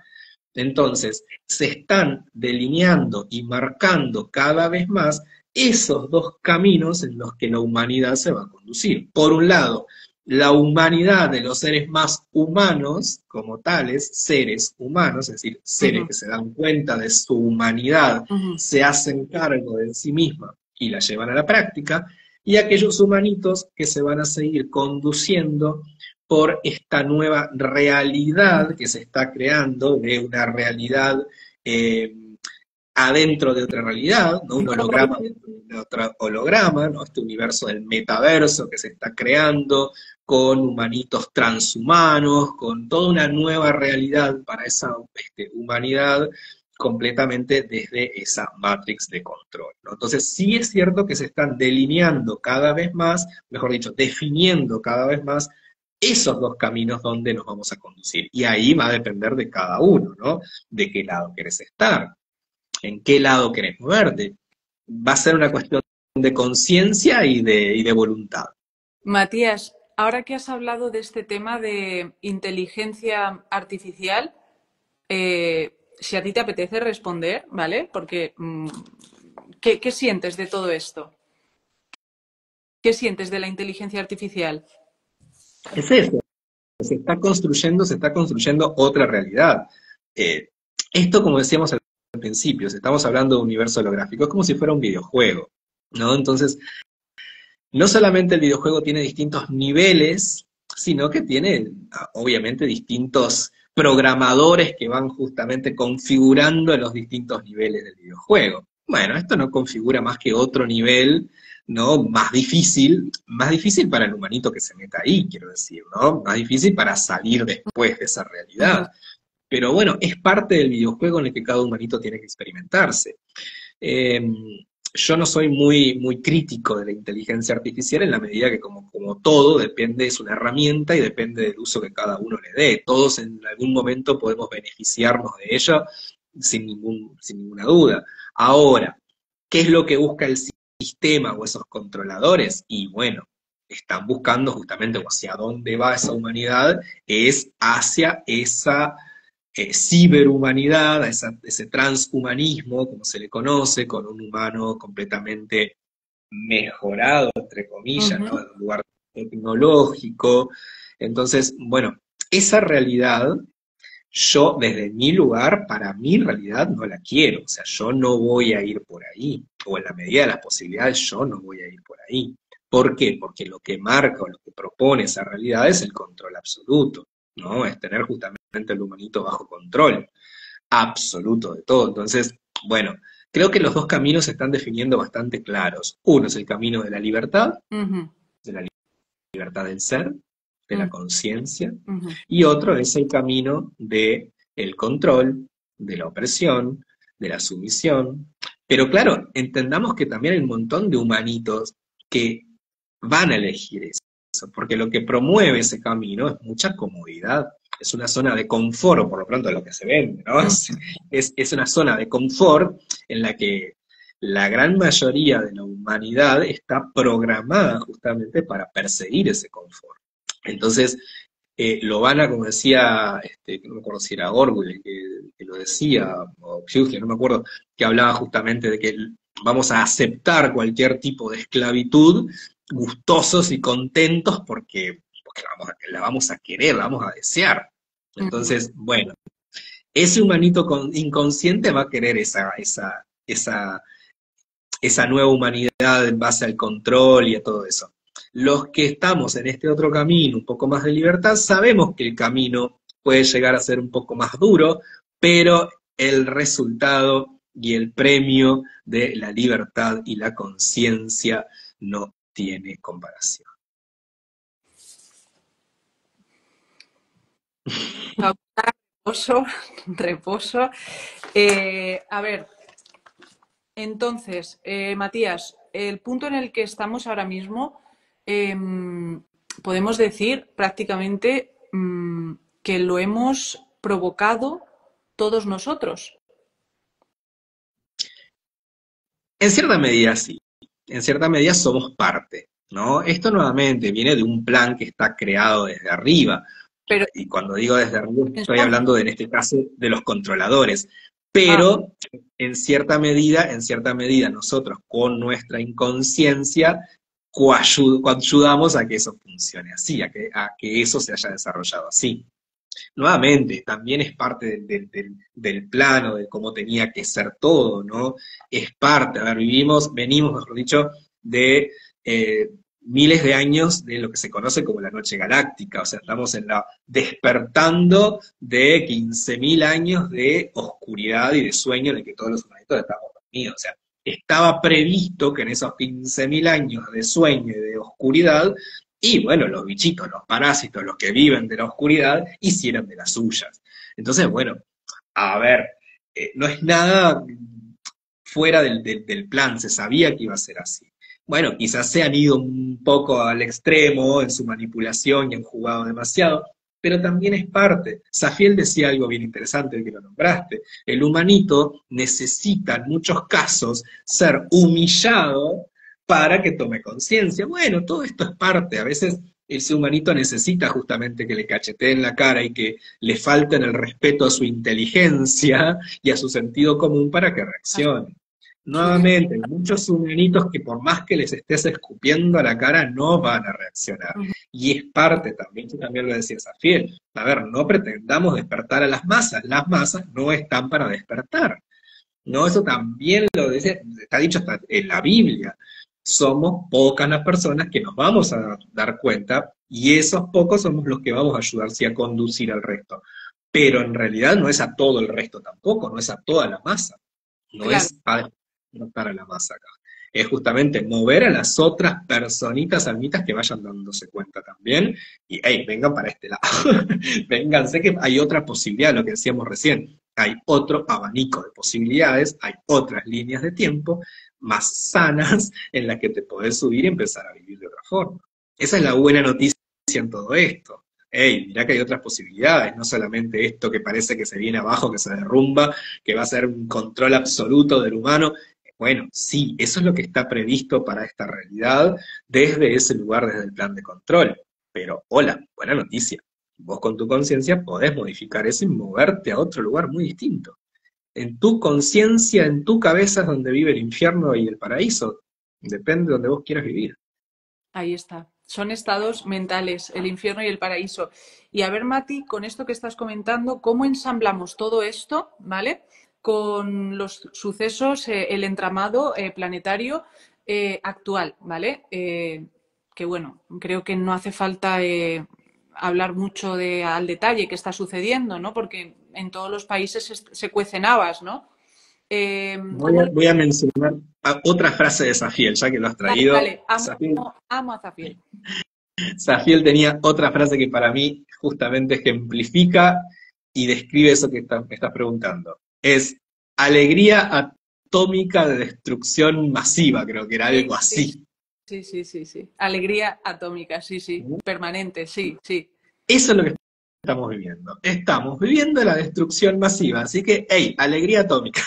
Entonces, se están delineando y marcando cada vez más esos dos caminos en los que la humanidad se va a conducir. Por un lado, la humanidad de los seres más humanos, como tales, seres humanos, es decir, seres Ujú. que se dan cuenta de su humanidad, Ujú. se hacen cargo de sí misma y la llevan a la práctica, y aquellos humanitos que se van a seguir conduciendo por esta nueva realidad que se está creando, de una realidad eh, adentro de otra realidad, ¿no? Un holograma dentro de otro holograma, ¿no? Este universo del metaverso que se está creando, con humanitos transhumanos, con toda una nueva realidad para esa humanidad completamente desde esa matrix de control, ¿no? Entonces sí es cierto que se están delineando cada vez más, mejor dicho, definiendo cada vez más esos dos caminos donde nos vamos a conducir. Y ahí va a depender de cada uno, ¿no? De qué lado querés estar, en qué lado querés moverte. Va a ser una cuestión de conciencia y de voluntad. Matías, ahora que has hablado de este tema de inteligencia artificial, si a ti te apetece responder, ¿vale? Porque, ¿qué sientes de todo esto? ¿Qué sientes de la inteligencia artificial? Es eso, se está construyendo otra realidad. Eh, Esto, como decíamos al principio, si estamos hablando de un universo holográfico, es como si fuera un videojuego, ¿no? Entonces, no solamente el videojuego tiene distintos niveles, sino que tiene, obviamente, distintos programadores que van justamente configurando los distintos niveles del videojuego. Bueno, esto no configura más que otro nivel, ¿no? Más difícil para el humanito que se meta ahí, quiero decir, ¿no? Más difícil para salir después de esa Ujú. realidad. Pero bueno, es parte del videojuego en el que cada humanito tiene que experimentarse. Eh, yo no soy muy crítico de la inteligencia artificial en la medida que como todo depende, es una herramienta y depende del uso que cada uno le dé. Todos en algún momento podemos beneficiarnos de ella sin ninguna duda. Ahora, ¿qué es lo que busca el sistema o esos controladores? Y bueno, están buscando justamente hacia dónde va esa humanidad, es hacia esa ciberhumanidad, a ese transhumanismo, como se le conoce, con un humano completamente mejorado, entre comillas, ¿no? Ujú. En un lugar tecnológico. Entonces, bueno, esa realidad, yo desde mi lugar, para mi realidad, no la quiero. O sea, yo no voy a ir por ahí. O en la medida de las posibilidades, yo no voy a ir por ahí. ¿Por qué? Porque lo que marca o lo que propone esa realidad es el control absoluto, ¿no? Es tener justamente el humanito bajo control absoluto de todo. Entonces, bueno, creo que los dos caminos se están definiendo bastante claros. Uno es el camino de la libertad, Ujú. de la libertad del ser, de la Ujú. conciencia, Ujú. y otro es el camino de el control, de la opresión, de la sumisión. Pero claro, entendamos que también hay un montón de humanitos que van a elegir eso, porque lo que promueve ese camino es mucha comodidad, es una zona de confort, o por lo pronto lo que se vende, ¿no? Ujú. Es una zona de confort en la que la gran mayoría de la humanidad está programada justamente para perseguir ese confort. Entonces, lo van a, como decía, no me acuerdo si era Orwell que lo decía, o Huxley, no me acuerdo, que hablaba justamente de que vamos a aceptar cualquier tipo de esclavitud gustosos y contentos porque la vamos a querer, la vamos a desear. Ujú. Entonces, bueno, ese humanito inconsciente va a querer esa nueva humanidad en base al control y a todo eso. Los que estamos en este otro camino, un poco más de libertad, sabemos que el camino puede llegar a ser un poco más duro, pero el resultado y el premio de la libertad y la conciencia no tiene comparación. Pausa, reposo, reposo. A ver, entonces, Matías, el punto en el que estamos ahora mismo, podemos decir prácticamente que lo hemos provocado todos nosotros. En cierta medida sí, en cierta medida somos parte, ¿no? Esto nuevamente viene de un plan que está creado desde arriba, Pero y cuando digo desde arriba estoy entonces, hablando de, en este caso de los controladores, ah, pero en cierta medida nosotros con nuestra inconsciencia coayudamos a que eso funcione así, a que eso se haya desarrollado así. Nuevamente, también es parte del plano, de cómo tenía que ser todo, ¿no? Es parte, a ver, venimos, mejor dicho, de miles de años de lo que se conoce como la noche galáctica, o sea, estamos despertando de 15.000 años de oscuridad y de sueño en el que todos los humanos estamos dormidos, o sea, estaba previsto que en esos 15.000 años de sueño y de oscuridad y bueno, los bichitos, los parásitos, los que viven de la oscuridad, hicieron de las suyas. Entonces, bueno, a ver, no es nada fuera del plan, se sabía que iba a ser así. Bueno, quizás se han ido un poco al extremo en su manipulación y han jugado demasiado, pero también es parte. Safiel decía algo bien interesante que lo nombraste. El humanito necesita en muchos casos ser humillado para que tome conciencia. Bueno, todo esto es parte. A veces ese humanito necesita justamente que le cacheteen la cara y que le falten el respeto a su inteligencia y a su sentido común para que reaccione. Nuevamente, hay muchos humanitos que por más que les estés escupiendo a la cara, no van a reaccionar. Y es parte también, tú también lo decías, Safiel, a ver, no pretendamos despertar a las masas no están para despertar. No, eso también lo dice, está dicho hasta en la Biblia. Somos pocas las personas que nos vamos a dar cuenta y esos pocos somos los que vamos a ayudar sí, a conducir al resto. Pero en realidad no es a todo el resto tampoco, no es a toda la masa. No Claro, es para la masa acá. Es justamente mover a las otras personitas almitas que vayan dándose cuenta también. Y, hey, vengan para este lado. Vengan, sé que hay otra posibilidad, lo que decíamos recién. Hay otro abanico de posibilidades, hay otras líneas de tiempo más sanas en las que te podés subir y empezar a vivir de otra forma. Esa es la buena noticia en todo esto. Hey, mirá que hay otras posibilidades, no solamente esto que parece que se viene abajo, que se derrumba, que va a ser un control absoluto del humano. Bueno, sí, eso es lo que está previsto para esta realidad desde ese lugar, desde el plan de control. Pero, hola, buena noticia. Vos con tu conciencia podés modificar eso y moverte a otro lugar muy distinto. En tu conciencia, en tu cabeza es donde vive el infierno y el paraíso. Depende de donde vos quieras vivir. ahí está. Son estados mentales, el infierno y el paraíso. Y a ver, Mati, con esto que estás comentando, ¿cómo ensamblamos todo esto, ¿vale? Con los sucesos, el entramado planetario actual, ¿vale? Que bueno, creo que no hace falta hablar mucho al detalle qué está sucediendo, ¿no? Porque en todos los países se cuecen habas, ¿no? ¿Cómo Voy a mencionar otra frase de Safiel, ya que lo has Dale, traído. dale, amo a Zafiel. Safiel tenía otra frase que para mí justamente ejemplifica y describe eso que me estás preguntando. Es alegría atómica de destrucción masiva, creo que era Sí, algo sí, así. sí, sí, sí, sí. Alegría atómica, sí, sí. Permanente, sí, sí. Eso es lo que estamos viviendo. Estamos viviendo la destrucción masiva, así que, hey, alegría atómica.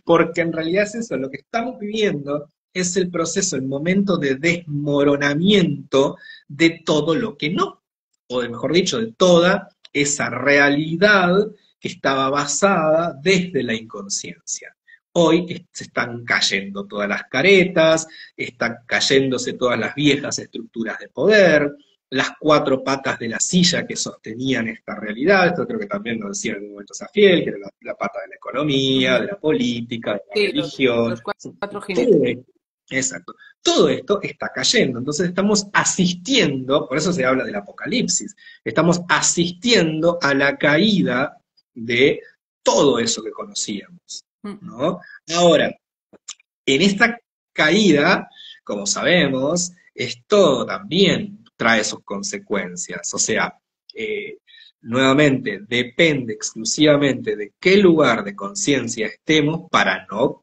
Porque en realidad es eso, lo que estamos viviendo es el proceso, el momento de desmoronamiento de todo lo que no, o de, mejor dicho, de toda esa realidad que estaba basada desde la inconsciencia. Hoy se están cayendo todas las caretas, están cayéndose todas las viejas estructuras de poder, las cuatro patas de la silla que sostenían esta realidad, esto creo que también lo decía en algún momento Safiel, que era la pata de la economía, de la política, de la Sí, religión, los cuatro jinetes. todo esto, exacto, todo esto está cayendo, entonces estamos asistiendo, por eso se habla del apocalipsis, estamos asistiendo a la caída de todo eso que conocíamos, ¿no? Ahora, en esta caída, como sabemos, esto también trae sus consecuencias. O sea, eh, nuevamente, depende exclusivamente de qué lugar de conciencia estemos para no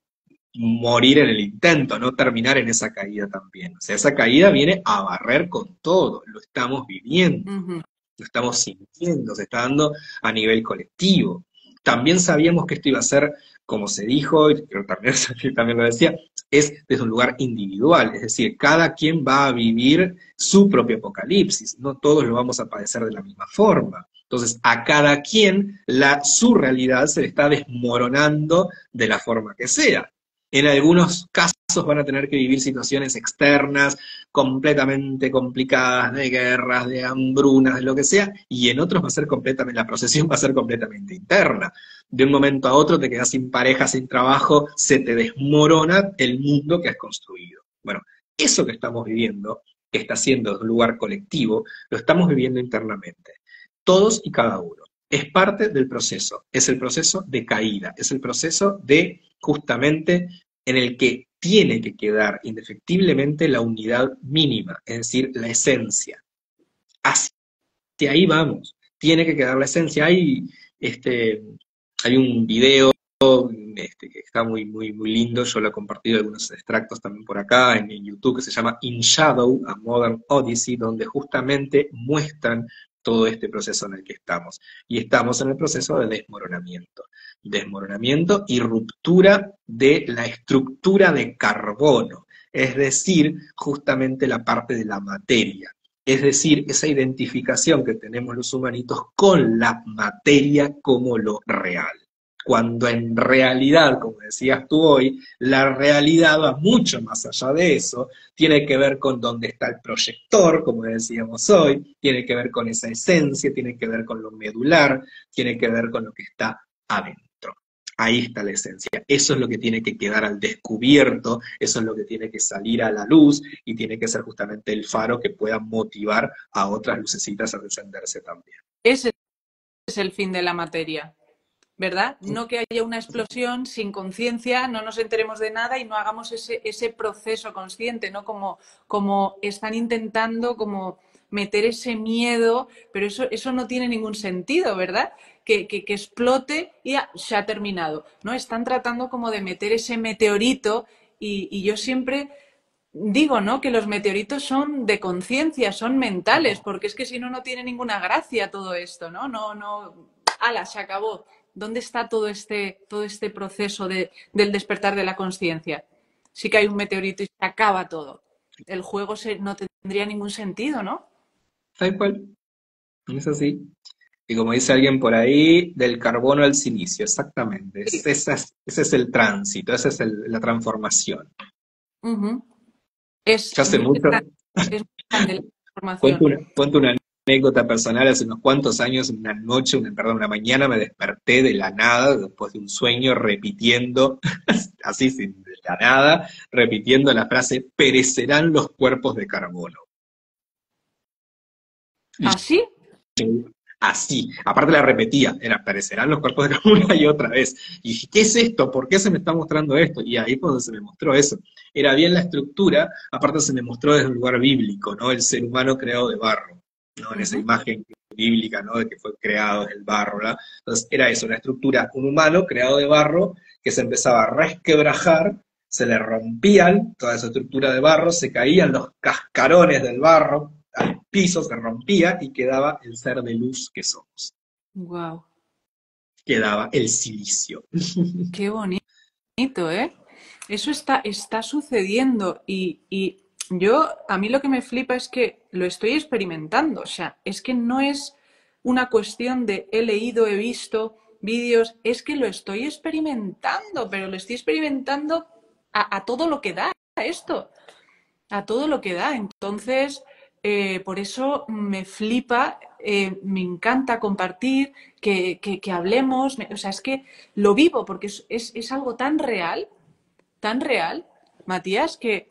morir en el intento, no terminar en esa caída también. O sea, esa caída viene a barrer con todo, lo estamos viviendo, Ujú. lo estamos sintiendo, se está dando a nivel colectivo. También sabíamos que esto iba a ser, como se dijo, y creo también, también lo decía, es desde un lugar individual, es decir, cada quien va a vivir su propio apocalipsis, no todos lo vamos a padecer de la misma forma. Entonces, a cada quien su realidad se le está desmoronando de la forma que sea. En algunos casos van a tener que vivir situaciones externas completamente complicadas, de guerras, de hambrunas, de lo que sea, y en otros va a ser completamente, la procesión va a ser completamente interna. De un momento a otro te quedas sin pareja, sin trabajo, se te desmorona el mundo que has construido. Bueno, eso que estamos viviendo, que está siendo un lugar colectivo, lo estamos viviendo internamente. Todos y cada uno. Es parte del proceso, es el proceso de caída, es el proceso de justamente en el que tiene que quedar indefectiblemente la unidad mínima, es decir, la esencia. Hacia ahí vamos, tiene que quedar la esencia. Hay un video que está muy, muy, muy lindo, yo lo he compartido algunos extractos también por acá en YouTube, que se llama In Shadow, A Modern Odyssey, donde justamente muestran todo este proceso en el que estamos. Y estamos en el proceso de desmoronamiento. Desmoronamiento y ruptura de la estructura de carbono, es decir, justamente la parte de la materia. Es decir, esa identificación que tenemos los humanitos con la materia como lo real. Cuando en realidad, como decías tú hoy, la realidad va mucho más allá de eso, tiene que ver con dónde está el proyector, como decíamos hoy, tiene que ver con esa esencia, tiene que ver con lo medular, tiene que ver con lo que está adentro. Ahí está la esencia. Eso es lo que tiene que quedar al descubierto, eso es lo que tiene que salir a la luz y tiene que ser justamente el faro que pueda motivar a otras lucecitas a encenderse también. Ese es el fin de la materia, ¿verdad? No que haya una explosión sin conciencia, no nos enteremos de nada y no hagamos ese proceso consciente, ¿no? Como están intentando como meter ese miedo, pero eso no tiene ningún sentido, ¿verdad? Que explote y ya se ha terminado, ¿no? Están tratando como de meter ese meteorito y yo siempre digo, ¿no? Que los meteoritos son de conciencia, son mentales, porque es que si no, no tiene ninguna gracia todo esto, ¿no? ¡Hala! Se acabó. ¿Dónde está todo este proceso del despertar de la conciencia? Sí que hay un meteorito y se acaba todo. El juego no tendría ningún sentido, ¿no? Tal cual, es así. Y como dice alguien por ahí, del carbono al silicio, exactamente. Sí. Ese es el tránsito, esa es la transformación. Uh-huh. Es Yo hace muy mucho, grande, es muy grande la información. cuento una anécdota personal, hace unos cuantos años, una mañana me desperté de la nada, después de un sueño, repitiendo, así sin de la nada, repitiendo la frase, perecerán los cuerpos de carbono. ¿Así? Así, aparte la repetía, aparecerán los cuerpos de carbono una y otra vez. Y dije, ¿qué es esto? ¿Por qué se me está mostrando esto? Y ahí fue donde se me mostró eso. Era bien la estructura, aparte se me mostró desde un lugar bíblico, ¿no? El ser humano creado de barro, ¿no? En esa imagen bíblica, ¿no? De que fue creado del barro, ¿verdad? Entonces era eso, una estructura, un humano creado de barro que se empezaba a resquebrajar, se le rompían toda esa estructura de barro, se caían los cascarones del barro al piso, se rompía y quedaba el ser de luz que somos. Wow. Quedaba el silicio. Qué bonito, ¿eh? Eso está sucediendo y a mí lo que me flipa es que lo estoy experimentando. O sea, es que no es una cuestión de he leído, he visto vídeos, es que lo estoy experimentando, pero lo estoy experimentando a todo lo que da esto, a todo lo que da. Entonces, por eso me flipa, me encanta compartir, que hablemos, o sea, es que lo vivo porque es algo tan real, Matías, que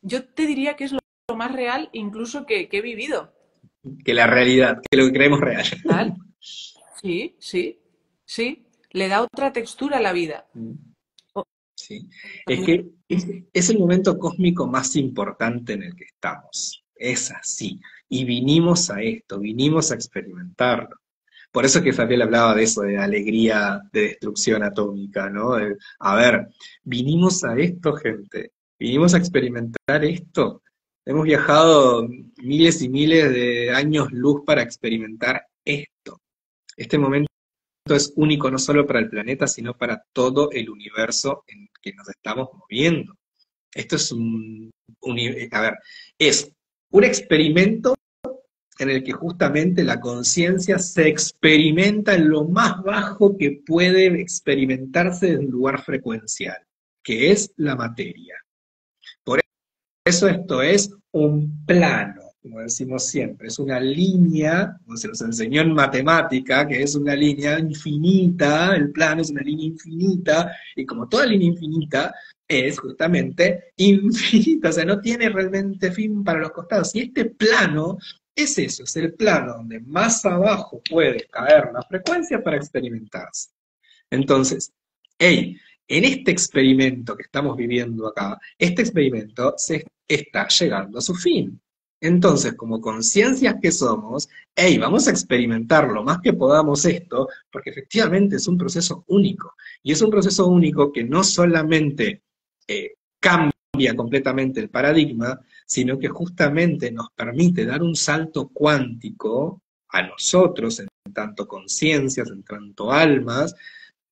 yo te diría que es lo más real incluso que he vivido. Que la realidad, que lo que creemos real. ¿Real? Sí, sí, sí. Le da otra textura a la vida. Sí. Es que es el momento cósmico más importante en el que estamos. Es así. Y vinimos a esto, vinimos a experimentarlo. Por eso es que Fabián hablaba de eso, de alegría de destrucción atómica, ¿no? A ver, vinimos a esto, gente. Vinimos a experimentar esto. Hemos viajado miles y miles de años luz para experimentar esto. Este momento es único no solo para el planeta, sino para todo el universo en que nos estamos moviendo. Esto es es un experimento en el que justamente la conciencia se experimenta en lo más bajo que puede experimentarse desde un lugar frecuencial, que es la materia. Por eso esto es un plano, como decimos siempre, es una línea, como se nos enseñó en matemática, que es una línea infinita, el plano es una línea infinita, y como toda línea infinita, es justamente infinita, o sea, no tiene realmente fin para los costados. Y este plano es eso, es el plano donde más abajo puede caer la frecuencia para experimentarse. Entonces, hey, en este experimento que estamos viviendo acá, este experimento se está llegando a su fin. Entonces, como conciencias que somos, hey, vamos a experimentar lo más que podamos esto, porque efectivamente es un proceso único. Y es un proceso único que no solamente cambia completamente el paradigma, sino que justamente nos permite dar un salto cuántico a nosotros, en tanto conciencias, en tanto almas,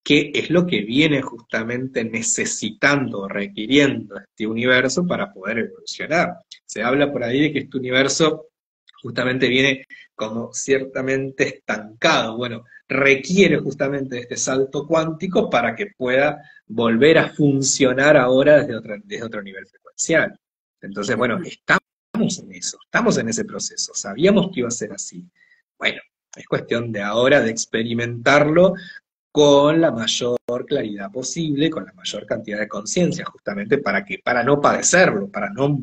que es lo que viene justamente necesitando, requiriendo este universo para poder evolucionar. Se habla por ahí de que este universo justamente viene como ciertamente estancado. Bueno, requiere justamente de este salto cuántico para que pueda volver a funcionar ahora desde otro nivel frecuencial. Entonces, bueno, estamos en eso, estamos en ese proceso, sabíamos que iba a ser así. Bueno, es cuestión de ahora de experimentarlo con la mayor claridad posible, con la mayor cantidad de conciencia, justamente para no padecerlo, para no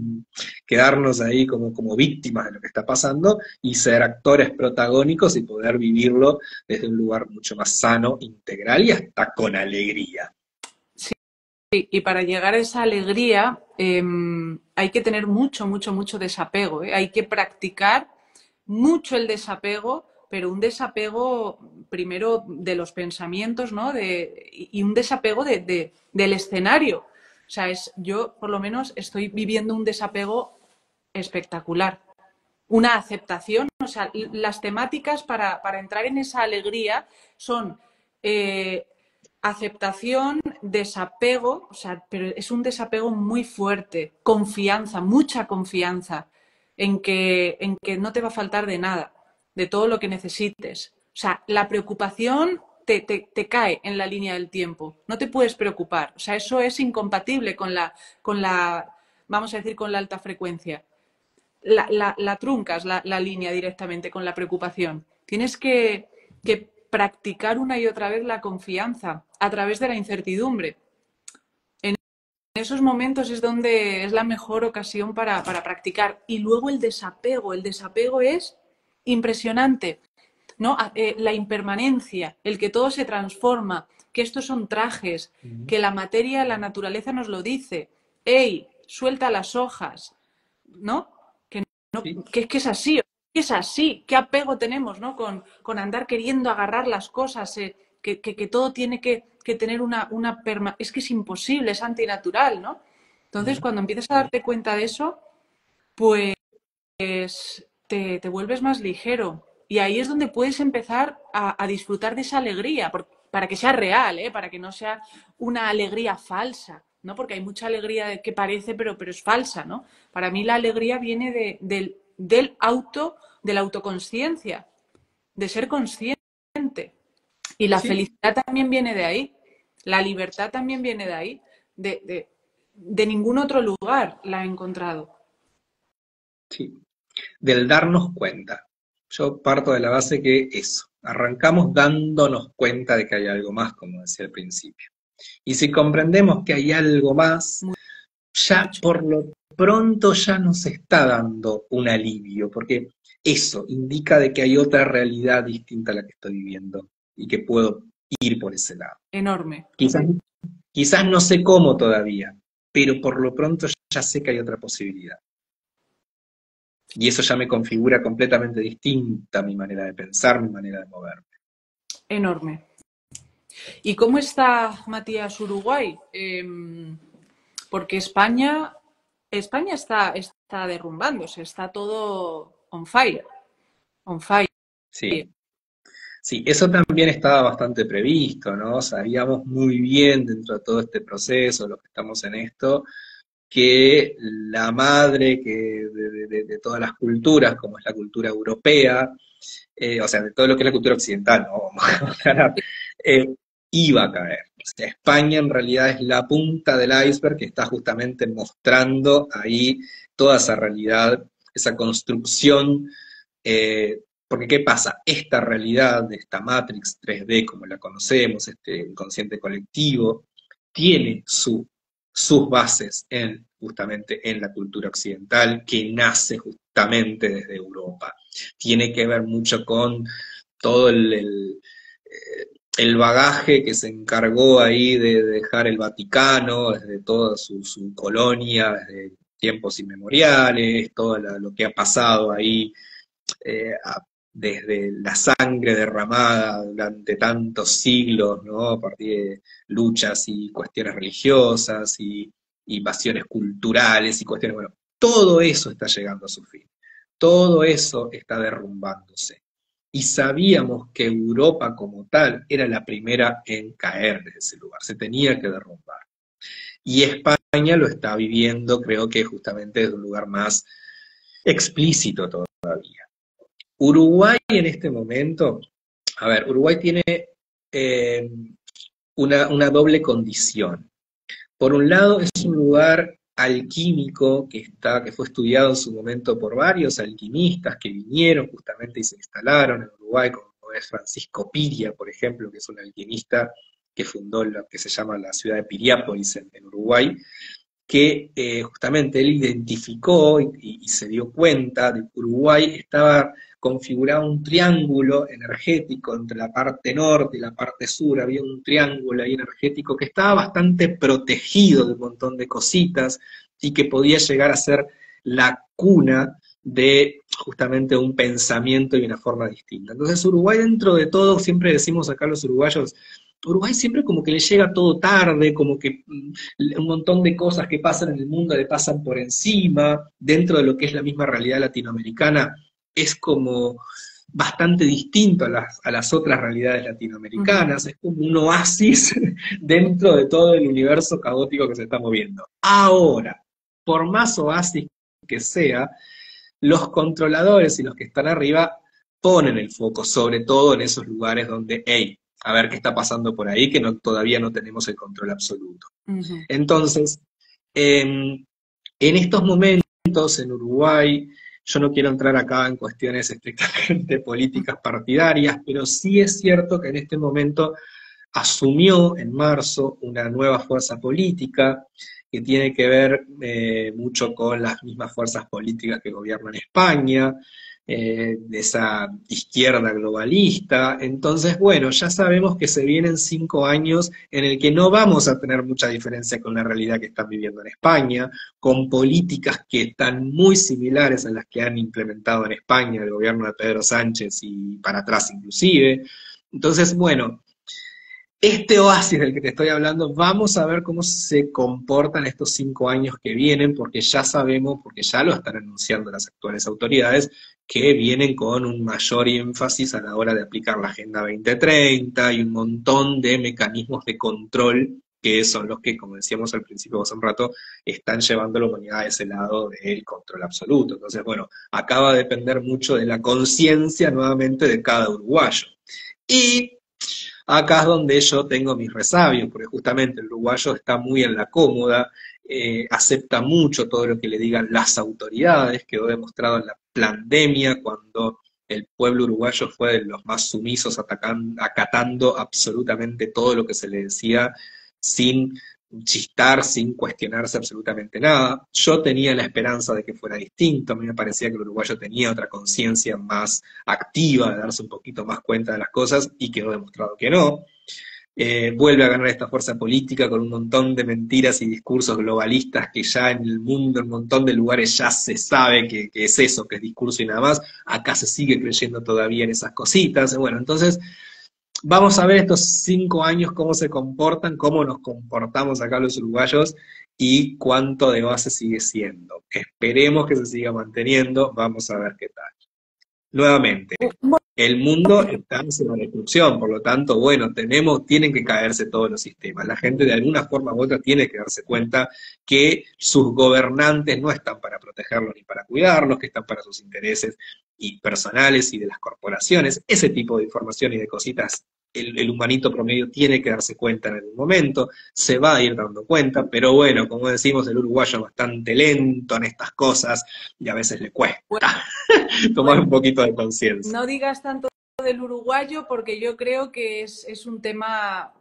quedarnos ahí como víctimas de lo que está pasando y ser actores protagónicos y poder vivirlo desde un lugar mucho más sano, integral y hasta con alegría. Sí, y para llegar a esa alegría hay que tener mucho, mucho, mucho desapego, ¿eh? Hay que practicar mucho el desapego, pero un desapego primero de los pensamientos, ¿no? Y un desapego del escenario. O sea, yo por lo menos estoy viviendo un desapego espectacular. Una aceptación, o sea, las temáticas para entrar en esa alegría son aceptación, desapego, o sea, pero es un desapego muy fuerte, confianza, mucha confianza en que no te va a faltar de nada, de todo lo que necesites. O sea, la preocupación te cae en la línea del tiempo, no te puedes preocupar. O sea, eso es incompatible vamos a decir, con la alta frecuencia. La truncas la línea directamente con la preocupación. Tienes que practicar una y otra vez la confianza a través de la incertidumbre. En esos momentos es donde es la mejor ocasión para practicar. Y luego el desapego es impresionante, ¿no? La impermanencia, el que todo se transforma, que estos son trajes, que la materia, la naturaleza nos lo dice. ¡Ey, suelta las hojas! ¿No? ¿Sí? Que es así, es así, qué apego tenemos, ¿no? Con andar queriendo agarrar las cosas, que todo tiene que tener es que es imposible, es antinatural, ¿no? Entonces, cuando empiezas a darte cuenta de eso, pues te vuelves más ligero. Y ahí es donde puedes empezar a disfrutar de esa alegría, para que sea real, ¿eh? Para que no sea una alegría falsa, ¿no? Porque hay mucha alegría que parece, pero es falsa, ¿no? Para mí la alegría viene de la autoconsciencia, de ser consciente. Y la Sí, felicidad también viene de ahí. La libertad también viene de ahí. De ningún otro lugar la he encontrado. sí. Del darnos cuenta. Yo parto de la base que eso, arrancamos dándonos cuenta de que hay algo más, como decía al principio. Y si comprendemos que hay algo más, ya Mucho. por lo pronto ya nos está dando un alivio, porque eso indica de que hay otra realidad distinta a la que estoy viviendo y que puedo ir por ese lado. Enorme. Quizás, quizás no sé cómo todavía, pero por lo pronto ya sé que hay otra posibilidad. Y eso ya me configura completamente distinta mi manera de pensar, mi manera de moverme. Enorme. ¿Y cómo está, Matías, Uruguay? Porque España está derrumbándose, está todo on fire, on fire. Sí, sí, eso también estaba bastante previsto, ¿no? Sabíamos muy bien dentro de todo este proceso, los que estamos en esto, que la madre de todas las culturas, como es la cultura europea, o sea, de todo lo que es la cultura occidental, ¿no? Vamos a aclarar, eh, iba a caer. O sea, España en realidad es la punta del iceberg que está justamente mostrando ahí toda esa realidad, esa construcción. Porque ¿qué pasa? Esta realidad, esta Matrix 3D como la conocemos, este inconsciente colectivo, tiene sus bases justamente en la cultura occidental, que nace justamente desde Europa. Tiene que ver mucho con todo el bagaje que se encargó ahí de dejar el Vaticano, desde toda su colonia, desde tiempos inmemoriales, todo lo que ha pasado ahí desde la sangre derramada durante tantos siglos, ¿no? A partir de luchas y cuestiones religiosas y pasiones culturales y cuestiones, bueno, todo eso está llegando a su fin, todo eso está derrumbándose. Y sabíamos que Europa como tal era la primera en caer desde ese lugar, se tenía que derrumbar. Y España lo está viviendo, creo que justamente desde un lugar más explícito todavía. Uruguay en este momento, a ver, Uruguay tiene eh, una doble condición. Por un lado, es un lugar alquímico que fue estudiado en su momento por varios alquimistas que vinieron justamente y se instalaron en Uruguay, como es Francisco Piria, por ejemplo, que es un alquimista que fundó lo que se llama la ciudad de Piriápolis en Uruguay, que justamente él identificó y se dio cuenta de que Uruguay estaba configurado un triángulo energético entre la parte norte y la parte sur, había un triángulo ahí energético que estaba bastante protegido de un montón de cositas y que podía llegar a ser la cuna de justamente un pensamiento y una forma distinta. Entonces Uruguay dentro de todo, siempre decimos acá los uruguayos, Uruguay siempre como que le llega todo tarde, como que un montón de cosas que pasan en el mundo le pasan por encima, dentro de lo que es la misma realidad latinoamericana, es como bastante distinto a las otras realidades Ujú. latinoamericanas, es como un oasis dentro de todo el universo caótico que se está moviendo. Ahora, por más oasis que sea, los controladores y los que están arriba ponen el foco, sobre todo en esos lugares donde, hey, a ver qué está pasando por ahí, que todavía no tenemos el control absoluto. Ujú. Entonces, en estos momentos en Uruguay, yo no quiero entrar acá en cuestiones estrictamente políticas partidarias, pero sí es cierto que en este momento asumió en marzo una nueva fuerza política que tiene que ver mucho con las mismas fuerzas políticas que gobiernan España, de esa izquierda globalista. Entonces, bueno, ya sabemos que se vienen 5 años en el que no vamos a tener mucha diferencia con la realidad que están viviendo en España, con políticas que están muy similares a las que han implementado en España el gobierno de Pedro Sánchez y para atrás inclusive. Entonces, bueno, este oasis del que te estoy hablando, vamos a ver cómo se comportan estos 5 años que vienen, porque ya sabemos, porque ya lo están anunciando las actuales autoridades, que vienen con un mayor énfasis a la hora de aplicar la Agenda 2030 y un montón de mecanismos de control que son los que, como decíamos al principio hace un rato, están llevando a la humanidad a ese lado del control absoluto. Entonces, bueno, acá va a depender mucho de la conciencia nuevamente de cada uruguayo. Y acá es donde yo tengo mis resabios, porque justamente el uruguayo está muy en la cómoda, acepta mucho todo lo que le digan las autoridades, quedó demostrado en la pandemia cuando el pueblo uruguayo fue de los más sumisos, acatando absolutamente todo lo que se le decía sin chistar, sin cuestionarse absolutamente nada. Yo tenía la esperanza de que fuera distinto, a mí me parecía que el uruguayo tenía otra conciencia más activa, de darse un poquito más cuenta de las cosas, y quedó demostrado que no. Vuelve a ganar esta fuerza política con un montón de mentiras y discursos globalistas que ya en el mundo, en un montón de lugares ya se sabe que es eso, que es discurso y nada más. Acá se sigue creyendo todavía en esas cositas. Bueno, entonces vamos a ver estos 5 años cómo se comportan, cómo nos comportamos acá los uruguayos y cuánto de base sigue siendo. Esperemos que se siga manteniendo, vamos a ver qué tal. Nuevamente, el mundo está en la destrucción, por lo tanto, bueno, tienen que caerse todos los sistemas. La gente de alguna forma u otra tiene que darse cuenta que sus gobernantes no están para protegerlos ni para cuidarlos, que están para sus intereses y personales y de las corporaciones. Ese tipo de información y de cositas, el humanito promedio tiene que darse cuenta en algún momento, se va a ir dando cuenta, pero bueno, como decimos, el uruguayo es bastante lento en estas cosas y a veces le cuesta Bueno, tomar un poquito de conciencia. no digas tanto del uruguayo porque yo creo que es un tema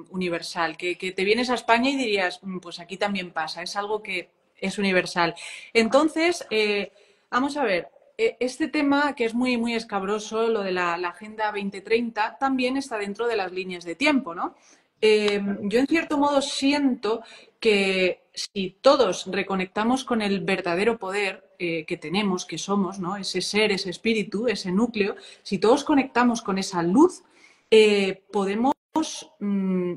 universal, que te vienes a España y dirías, pues aquí también pasa, es algo que es universal. Entonces, vamos a ver, este tema que es muy, muy escabroso, lo de la Agenda 2030, también está dentro de las líneas de tiempo, ¿no? Yo en cierto modo siento que si todos reconectamos con el verdadero poder que tenemos, que somos, ¿no? Ese ser, ese espíritu, ese núcleo, si todos conectamos con esa luz, podemos, mm,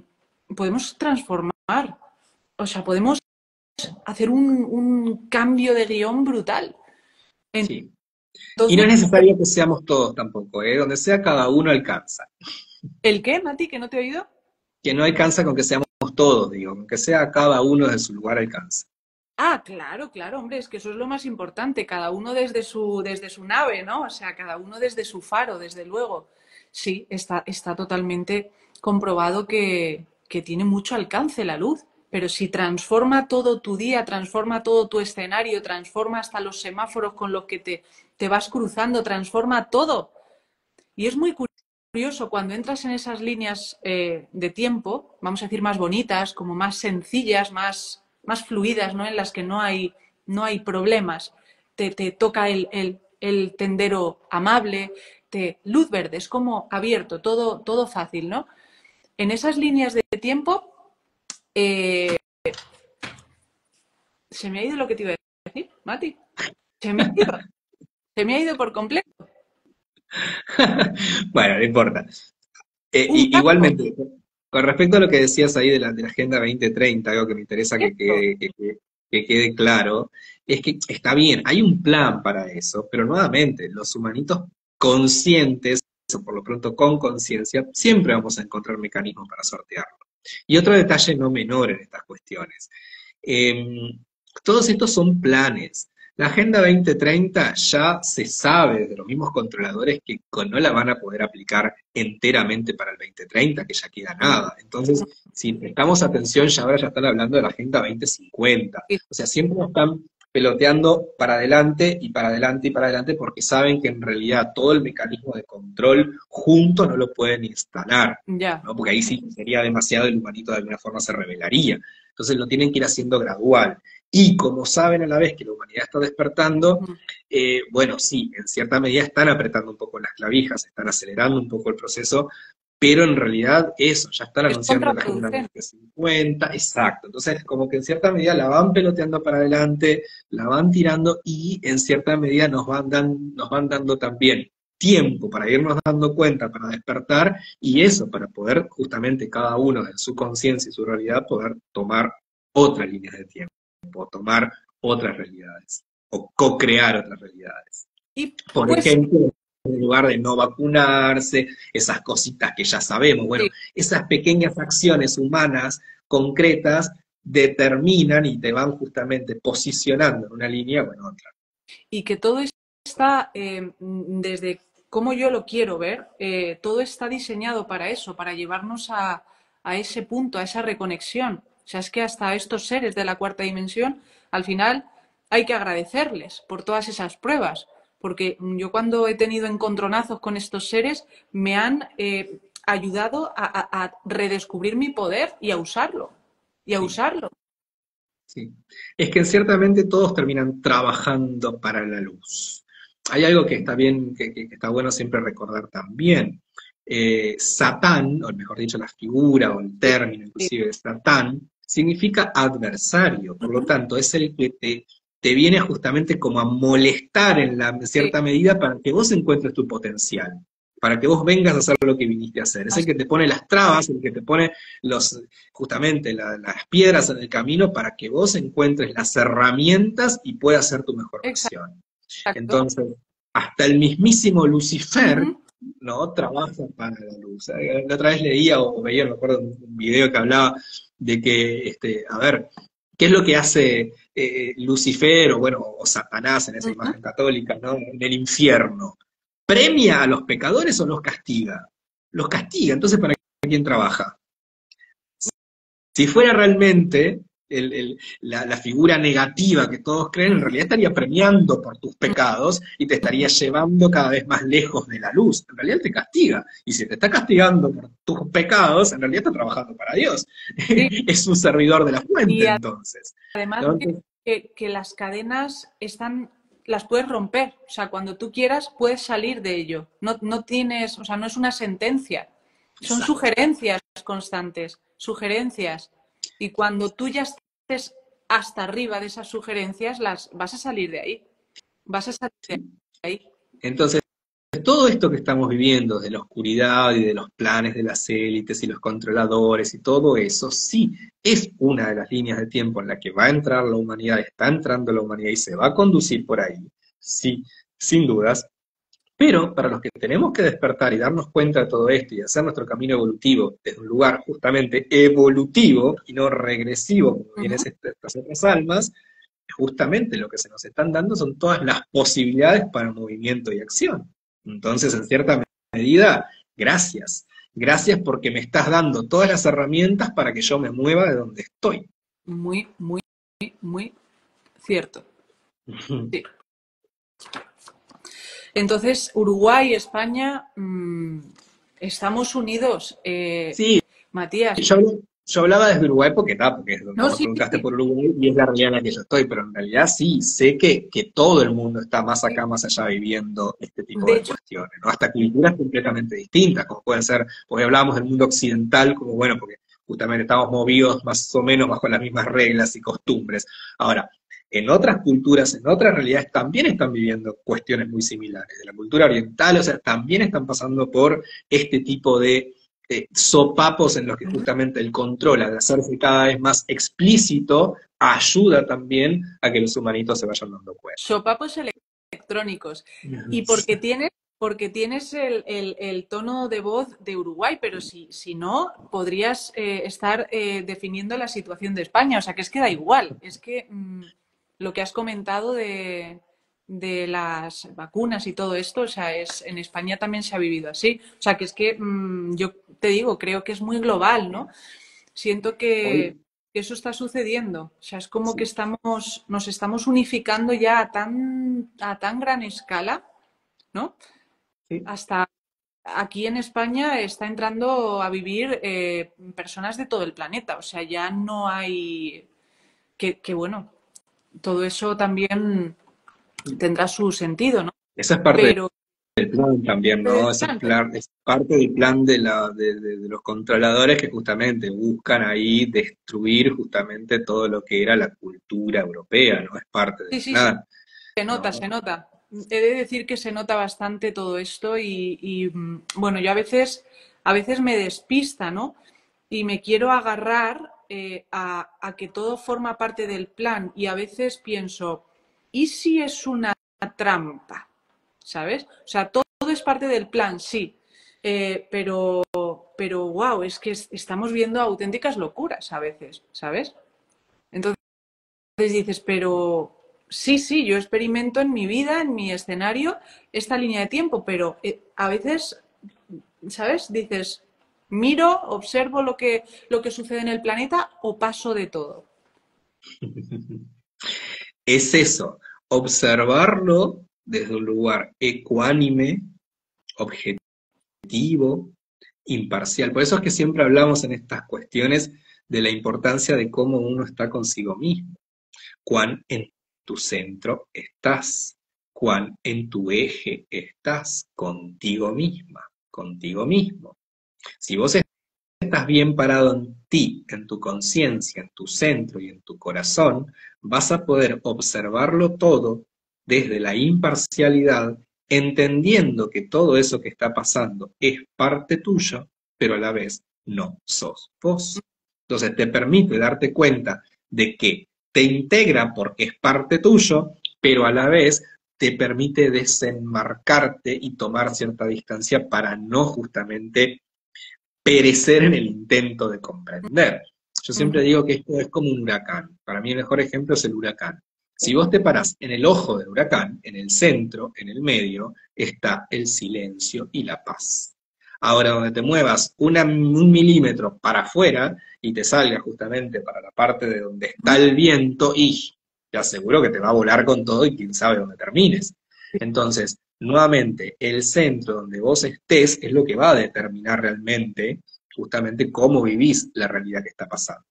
podemos transformar, o sea, podemos hacer un cambio de guión brutal. Sí. Y no Entonces, es necesario que seamos todos tampoco, ¿eh? Donde sea cada uno alcanza. ¿el qué, Mati? ¿Que no te he oído? Que no alcanza con que seamos todos, digo, con que sea cada uno desde su lugar alcanza. Ah, claro, claro, hombre, es que eso es lo más importante, cada uno desde su nave, ¿no? O sea, cada uno desde su faro, desde luego. Sí, está totalmente comprobado que tiene mucho alcance la luz, pero si transforma todo tu día, transforma todo tu escenario, transforma hasta los semáforos con los que te vas cruzando, transforma todo. Y es muy curioso cuando entras en esas líneas de tiempo, vamos a decir más bonitas, como más sencillas, más fluidas, ¿no? En las que no hay problemas. Te toca el tendero amable, luz verde, es como abierto, todo fácil, ¿no? En esas líneas de tiempo, eh, se me ha ido lo que te iba a decir, Mati. Se me ha ido, se me ha ido por completo. Bueno, no importa. Un blanco, Igualmente, con respecto a lo que decías ahí de la Agenda 2030, algo que me interesa cierto. que quede claro, es que está bien, hay un plan para eso, pero nuevamente, los humanitos conscientes, o por lo pronto con conciencia, siempre vamos a encontrar mecanismos para sortearlo. Y otro detalle no menor en estas cuestiones. Em, Todos estos son planes. La Agenda 2030 ya se sabe de los mismos controladores que no la van a poder aplicar enteramente para el 2030, que ya queda nada. Entonces, si prestamos atención, ya ahora ya están hablando de la Agenda 2050. O sea, siempre nos están peloteando para adelante y para adelante y para adelante porque saben que en realidad todo el mecanismo de control junto no lo pueden instalar, Ya. ¿no? Porque ahí sí sería demasiado, el humanito de alguna forma se rebelaría. Entonces lo tienen que ir haciendo gradual. Y como saben a la vez que la humanidad está despertando, Ujú. bueno, sí, en cierta medida están apretando un poco las clavijas, están acelerando un poco el proceso, pero en realidad eso, ya están Es anunciando la Agenda contraproducente. 2050, exacto. Entonces, como que en cierta medida la van peloteando para adelante, la van tirando y en cierta medida nos van dando también tiempo para irnos dando cuenta, para despertar y eso, para poder justamente cada uno en su conciencia y su realidad poder tomar otras líneas de tiempo, o tomar otras realidades, o co-crear otras realidades. Y Por pues ejemplo, en lugar de no vacunarse, esas cositas que ya sabemos, bueno, sí, esas pequeñas acciones humanas concretas determinan y te van justamente posicionando en una línea o en otra. y que todo está, desde cómo yo lo quiero ver, todo está diseñado para eso, para llevarnos a ese punto, a esa reconexión. O sea, es que hasta estos seres de la cuarta dimensión, al final hay que agradecerles por todas esas pruebas, porque yo cuando he tenido encontronazos con estos seres, me han ayudado a redescubrir mi poder y a usarlo, y a Sí, usarlo. sí. Es que ciertamente todos terminan trabajando para la luz. Hay algo que está bien, que está bueno siempre recordar también. Satán, o mejor dicho, la figura o el Sí, término sí. inclusive de Satán, significa adversario. Por lo tanto, es el que te viene justamente como a molestar en Sí, cierta medida para que vos encuentres tu potencial, para que vos vengas a hacer lo que viniste a hacer. Es el así- que te pone las trabas, el que te pone justamente las piedras en el camino para que vos encuentres las herramientas y puedas ser tu mejor versión. exacto. Entonces, hasta el mismísimo Lucifer, Ujú. ¿no? Trabaja para la luz. La otra vez leía o veía, me acuerdo, un video que hablaba de que, a ver, ¿qué es lo que hace Lucifer o, bueno, o Satanás en esa Ujú. imagen católica, ¿no? En el infierno? ¿Premia a los pecadores o los castiga? Los castiga, entonces ¿para quién trabaja? Si fuera realmente la figura negativa que todos creen, en realidad estaría premiando por tus pecados y te estaría llevando cada vez más lejos de la luz. En realidad te castiga. Y si te está castigando por tus pecados, en realidad está trabajando para Dios. Sí, Es un servidor de la fuente, y entonces. además Entonces, que las cadenas las puedes romper. O sea, cuando tú quieras puedes salir de ello. No tienes, o sea, no es una sentencia. Son exacto. sugerencias constantes, sugerencias. Y cuando tú ya estés hasta arriba de esas sugerencias, las vas a salir de ahí. Vas a salir de ¿Sí? ahí. Entonces, todo esto que estamos viviendo de la oscuridad y de los planes de las élites y los controladores y todo eso, sí, es una de las líneas de tiempo en la que va a entrar la humanidad, está entrando la humanidad y se va a conducir por ahí, sí, sin dudas, pero para los que tenemos que despertar y darnos cuenta de todo esto y hacer nuestro camino evolutivo desde un lugar justamente evolutivo y no regresivo, como vienen Ujú. estas otras almas, justamente lo que se nos están dando son todas las posibilidades para movimiento y acción. Entonces, en cierta medida, gracias. Gracias porque me estás dando todas las herramientas para que yo me mueva de donde estoy. Muy, muy, muy cierto. Sí. Entonces, Uruguay y España, estamos unidos. Sí, Matías. yo hablaba desde Uruguay porque es donde No, me sí, preguntaste por Uruguay y es la realidad en la que yo estoy, pero en realidad sí, sé que todo el mundo está más sí. acá, más allá viviendo este tipo De de hecho, cuestiones, ¿no? Hasta culturas completamente distintas, como pueden ser, porque hablábamos del mundo occidental, como bueno, porque justamente estamos movidos más o menos bajo las mismas reglas y costumbres. Ahora, en otras culturas, en otras realidades, también están viviendo cuestiones muy similares. De la cultura oriental, o sea, también están pasando por este tipo de sopapos en los que justamente el control, al hacerse cada vez más explícito, ayuda también a que los humanitos se vayan dando cuenta. sopapos electrónicos. Y porque tienes el tono de voz de Uruguay, pero si no, podrías estar definiendo la situación de España. O sea, que es que da igual. Es que lo que has comentado de las vacunas y todo esto, o sea, en España también se ha vivido así. O sea, que es que yo te digo, creo que es muy global, ¿no? Siento que Hoy, eso está sucediendo. O sea, es como que sí, nos estamos unificando ya a tan gran escala, ¿no? sí. Hasta aquí en España está entrando a vivir personas de todo el planeta. O sea, ya no hay que bueno, todo eso también tendrá su sentido, ¿no? Esa es parte Pero del plan también, ¿no? Ese plan, plan, es parte del plan de los controladores que justamente buscan ahí destruir justamente todo lo que era la cultura europea, ¿no? Es parte del sí, sí, plan, se nota, ¿no? se nota. He de decir que se nota bastante todo esto bueno, yo a veces me despista, ¿no? Y me quiero agarrar a que todo forma parte del plan y a veces pienso, ¿y si es una trampa? ¿Sabes? O sea, todo es parte del plan, sí, pero wow, es que estamos viendo auténticas locuras a veces, ¿sabes? Entonces dices, pero sí, sí, yo experimento en mi vida, en mi escenario, esta línea de tiempo, pero a veces, ¿sabes? Dices, miro, observo lo que sucede en el planeta o paso de todo. Es eso, observarlo desde un lugar ecuánime, objetivo, imparcial. Por eso es que siempre hablamos en estas cuestiones de la importancia de cómo uno está consigo mismo, cuán en tu centro estás, cuán en tu eje estás contigo misma, contigo mismo. Si vos estás bien parado en ti, en tu conciencia, en tu centro y en tu corazón, vas a poder observarlo todo desde la imparcialidad, entendiendo que todo eso que está pasando es parte tuyo, pero a la vez no sos vos. Entonces te permite darte cuenta de que te integra porque es parte tuyo, pero a la vez te permite desenmarcarte y tomar cierta distancia para no justamente perecer en el intento de comprender. Yo siempre Ujú. digo que esto es como un huracán. Para mí el mejor ejemplo es el huracán. Si vos te parás en el ojo del huracán, en el centro, en el medio, está el silencio y la paz. Ahora, donde te muevas un milímetro para afuera y te salgas justamente para la parte de donde está el viento, y te aseguro que te va a volar con todo y quién sabe dónde termines. Entonces, nuevamente, el centro donde vos estés es lo que va a determinar realmente justamente cómo vivís la realidad que está pasando.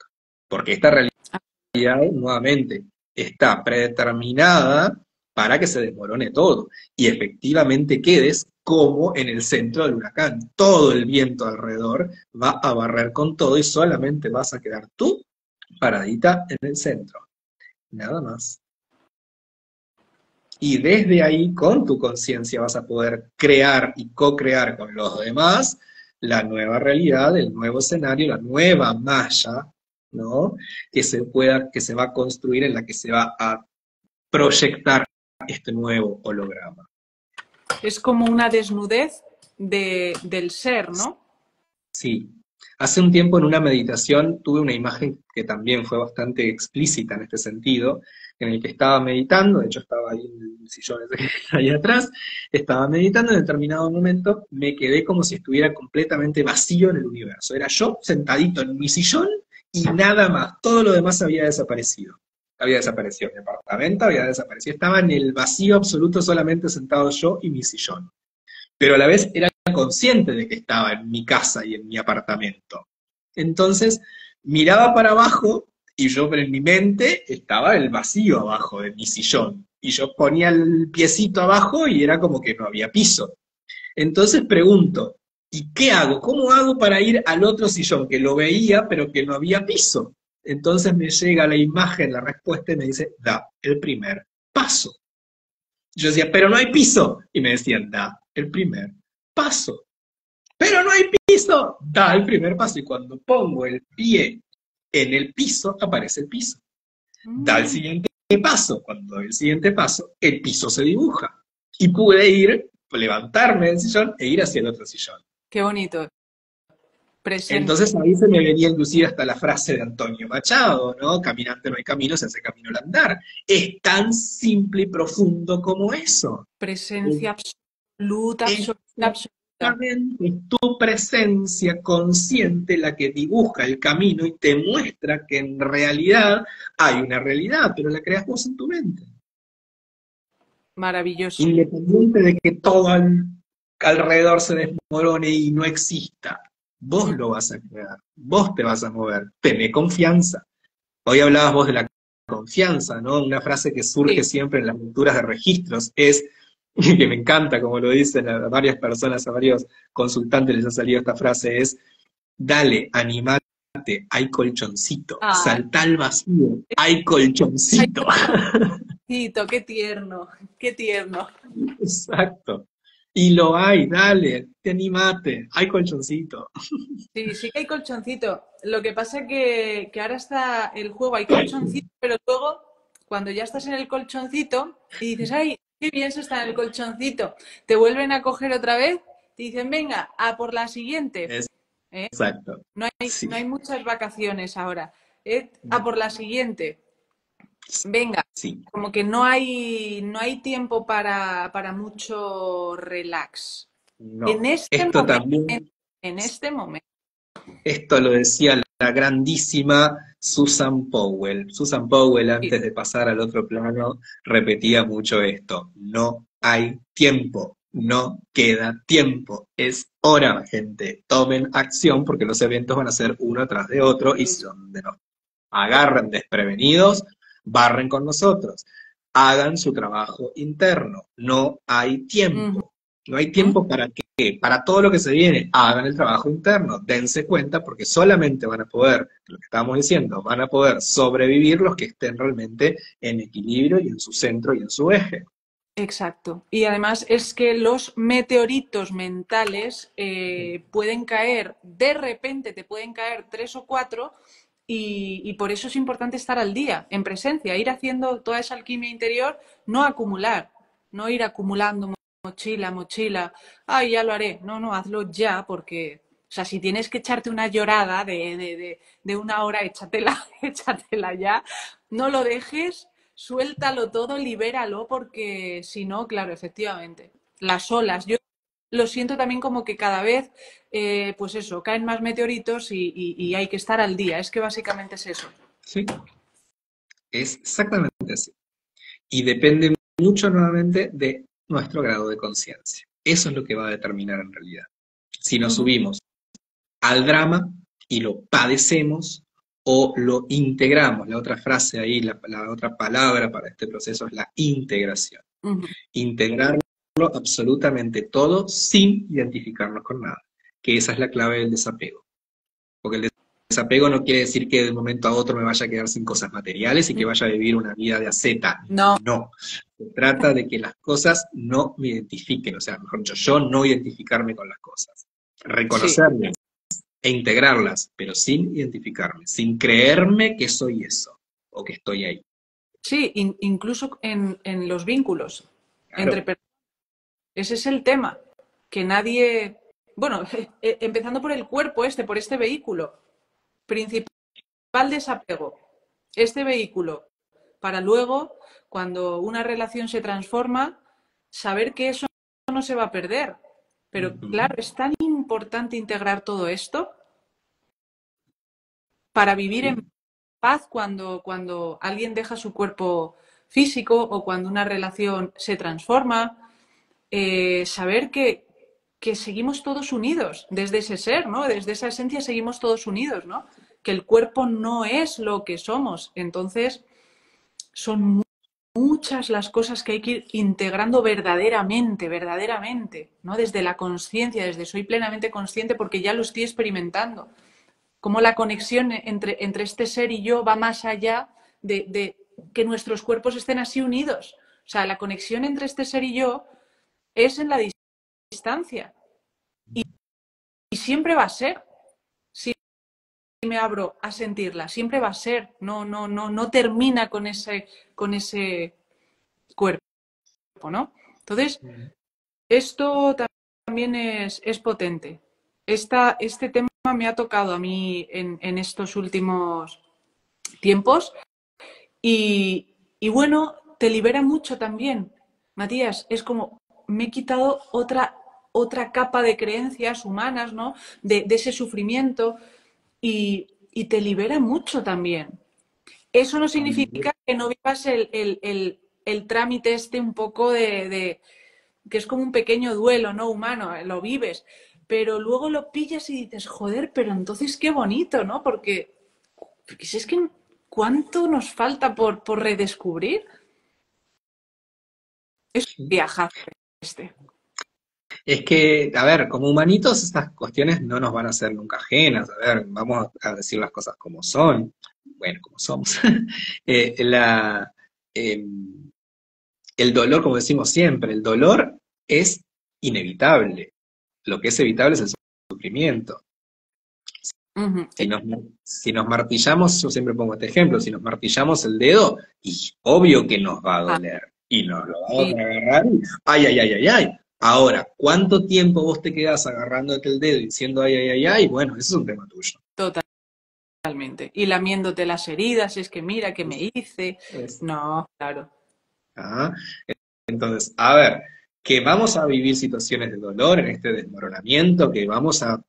Porque esta realidad, nuevamente, está predeterminada para que se desmorone todo y efectivamente quedes como en el centro del huracán. Todo el viento alrededor va a barrer con todo y solamente vas a quedar tú paradita en el centro. Nada más. Y desde ahí, con tu conciencia, vas a poder crear y co-crear con los demás la nueva realidad, el nuevo escenario, la nueva malla, ¿no? Que se va a construir, en la que se va a proyectar este nuevo holograma. Es como una desnudez del ser, ¿no? Sí. Hace un tiempo en una meditación tuve una imagen que también fue bastante explícita en este sentido, en el que estaba meditando, de hecho estaba ahí en el sillón ahí atrás, estaba meditando, en determinado momento me quedé como si estuviera completamente vacío en el universo. Era yo sentadito en mi sillón y nada más, todo lo demás había desaparecido. Había desaparecido mi apartamento, había desaparecido, estaba en el vacío absoluto solamente sentado yo y mi sillón. Pero a la vez era consciente de que estaba en mi casa y en mi apartamento. Entonces miraba para abajo y yo en mi mente estaba el vacío abajo de mi sillón. Y yo ponía el piecito abajo y era como que no había piso. Entonces pregunto, ¿y qué hago? ¿Cómo hago para ir al otro sillón que lo veía pero que no había piso? Entonces me llega la imagen, la respuesta y me dice, da el primer paso. Yo decía, pero no hay piso. Y me decían, da el primer paso. Pero no hay piso. Da el primer paso. Y cuando pongo el pie en el piso, aparece el piso. Da el siguiente paso. Cuando doy el siguiente paso, el piso se dibuja. Y pude ir, levantarme del sillón e ir hacia el otro sillón. Qué bonito. Presente. Entonces ahí se me venía inclusive hasta la frase de Antonio Machado, ¿no? Caminante no hay camino, se hace camino al andar. Es tan simple y profundo como eso. Presencia absoluta, absoluta, absoluta. Exactamente, es tu presencia consciente la que dibuja el camino y te muestra que en realidad hay una realidad, pero la creas vos en tu mente. Maravilloso. Independiente de que todo alrededor se desmorone y no exista, vos lo vas a crear, vos te vas a mover, tené confianza. Hoy hablabas vos de la confianza, ¿no? Una frase que surge siempre en las lecturas de registros es, que me encanta, como lo dicen a varias personas, a varios consultantes les ha salido esta frase, es, dale, animate, hay colchoncito, saltá al vacío, hay colchoncito. Qué tierno, qué tierno. Exacto. Y lo hay, dale, te animate, hay colchoncito. Sí, sí que hay colchoncito. Lo que pasa que ahora está el juego, hay colchoncito, pero luego, cuando ya estás en el colchoncito y dices, ay, qué bien se está en el colchoncito, te vuelven a coger otra vez, te dicen, venga, a por la siguiente. Exacto. No hay muchas vacaciones ahora. A por la siguiente. Venga, como que no hay tiempo para mucho relax. No. En este Esto momento, también, en este momento. esto lo decía la grandísima Susan Powell. Susan Powell, antes de pasar al otro plano, repetía mucho esto. No hay tiempo, no queda tiempo. Es hora, gente. Tomen acción porque los eventos van a ser uno tras de otro y si donde nos agarren desprevenidos, barren con nosotros. Hagan su trabajo interno. No hay tiempo. No hay tiempo para qué, para todo lo que se viene, hagan el trabajo interno, dense cuenta porque solamente van a poder, lo que estábamos diciendo, van a poder sobrevivir los que estén realmente en equilibrio y en su centro y en su eje. Exacto. Y además es que los meteoritos mentales pueden caer, de repente te pueden caer 3 o 4 y por eso es importante estar al día, en presencia, ir haciendo toda esa alquimia interior, no acumular, no ir acumulando mochila, ay, ya lo haré. No, hazlo ya, porque, o sea, si tienes que echarte una llorada de 1 hora, échatela ya. No lo dejes, suéltalo todo, libéralo, porque si no, claro, efectivamente, las olas. Yo lo siento también como que cada vez, pues eso, caen más meteoritos y hay que estar al día. Es que básicamente es eso. Sí, es exactamente así. Y depende mucho nuevamente de nuestro grado de conciencia. Eso es lo que va a determinar en realidad. Si nos subimos al drama y lo padecemos o lo integramos. La otra frase ahí, la otra palabra para este proceso es la integración. Integrarlo absolutamente todo sin identificarnos con nada, que esa es la clave del desapego. Porque el desapego no quiere decir que de un momento a otro me vaya a quedar sin cosas materiales y que vaya a vivir una vida de asceta. No. Se trata de que las cosas no me identifiquen, o sea, mejor dicho, yo no identificarme con las cosas. Reconocerlas e integrarlas, pero sin identificarme, sin creerme que soy eso o que estoy ahí. Sí, incluso en los vínculos entre personas. Ese es el tema, que nadie... Bueno, empezando por el cuerpo por este vehículo. Principal desapego. Este vehículo. para luego, cuando una relación se transforma, saber que eso no se va a perder. Pero claro, es tan importante integrar todo esto para vivir en paz cuando alguien deja su cuerpo físico o cuando una relación se transforma, saber que seguimos todos unidos desde ese ser, ¿no? Desde esa esencia seguimos todos unidos, ¿no? Que el cuerpo no es lo que somos. Entonces, son muchas las cosas que hay que ir integrando verdaderamente, verdaderamente, ¿no? Desde la conciencia, desde soy plenamente consciente porque ya lo estoy experimentando. Cómo la conexión entre este ser y yo va más allá de que nuestros cuerpos estén así unidos. O sea, la conexión entre este ser y yo es en la distancia. Y siempre va a ser. Si me abro a sentirla, siempre va a ser. No termina con ese cuerpo, ¿no? Entonces, esto también es potente. Este tema me ha tocado a mí en estos últimos tiempos y bueno, te libera mucho también, Matías. Es como me he quitado otra capa de creencias humanas, ¿no? De ese sufrimiento y te libera mucho también. Eso no significa que no vivas el trámite este un poco que es como un pequeño duelo, ¿no? Humano, lo vives, pero luego lo pillas y dices, joder, pero entonces qué bonito, ¿no? Porque si es que cuánto nos falta por redescubrir. Es un viajazo este. Es que, a ver, como humanitos estas cuestiones no nos van a ser nunca ajenas. A ver, vamos a decir las cosas como son. Bueno, como somos. Eh, la, eh, el dolor, como decimos siempre, el dolor es inevitable. Lo que es evitable es el sufrimiento. Uh-huh. Si nos martillamos, yo siempre pongo este ejemplo, si nos martillamos el dedo, y obvio que nos va a doler. Y nos lo vamos a agarrar y ay, ay, ay, ay, ay. Ahora, ¿cuánto tiempo vos te quedás agarrándote el dedo y diciendo ay, ay, ay, ay? Bueno, ese es un tema tuyo. Totalmente. Y lamiéndote las heridas, es que mira que me hice. No, claro. ¿Ah? Entonces, a ver, que vamos a vivir situaciones de dolor en este desmoronamiento, que vamos a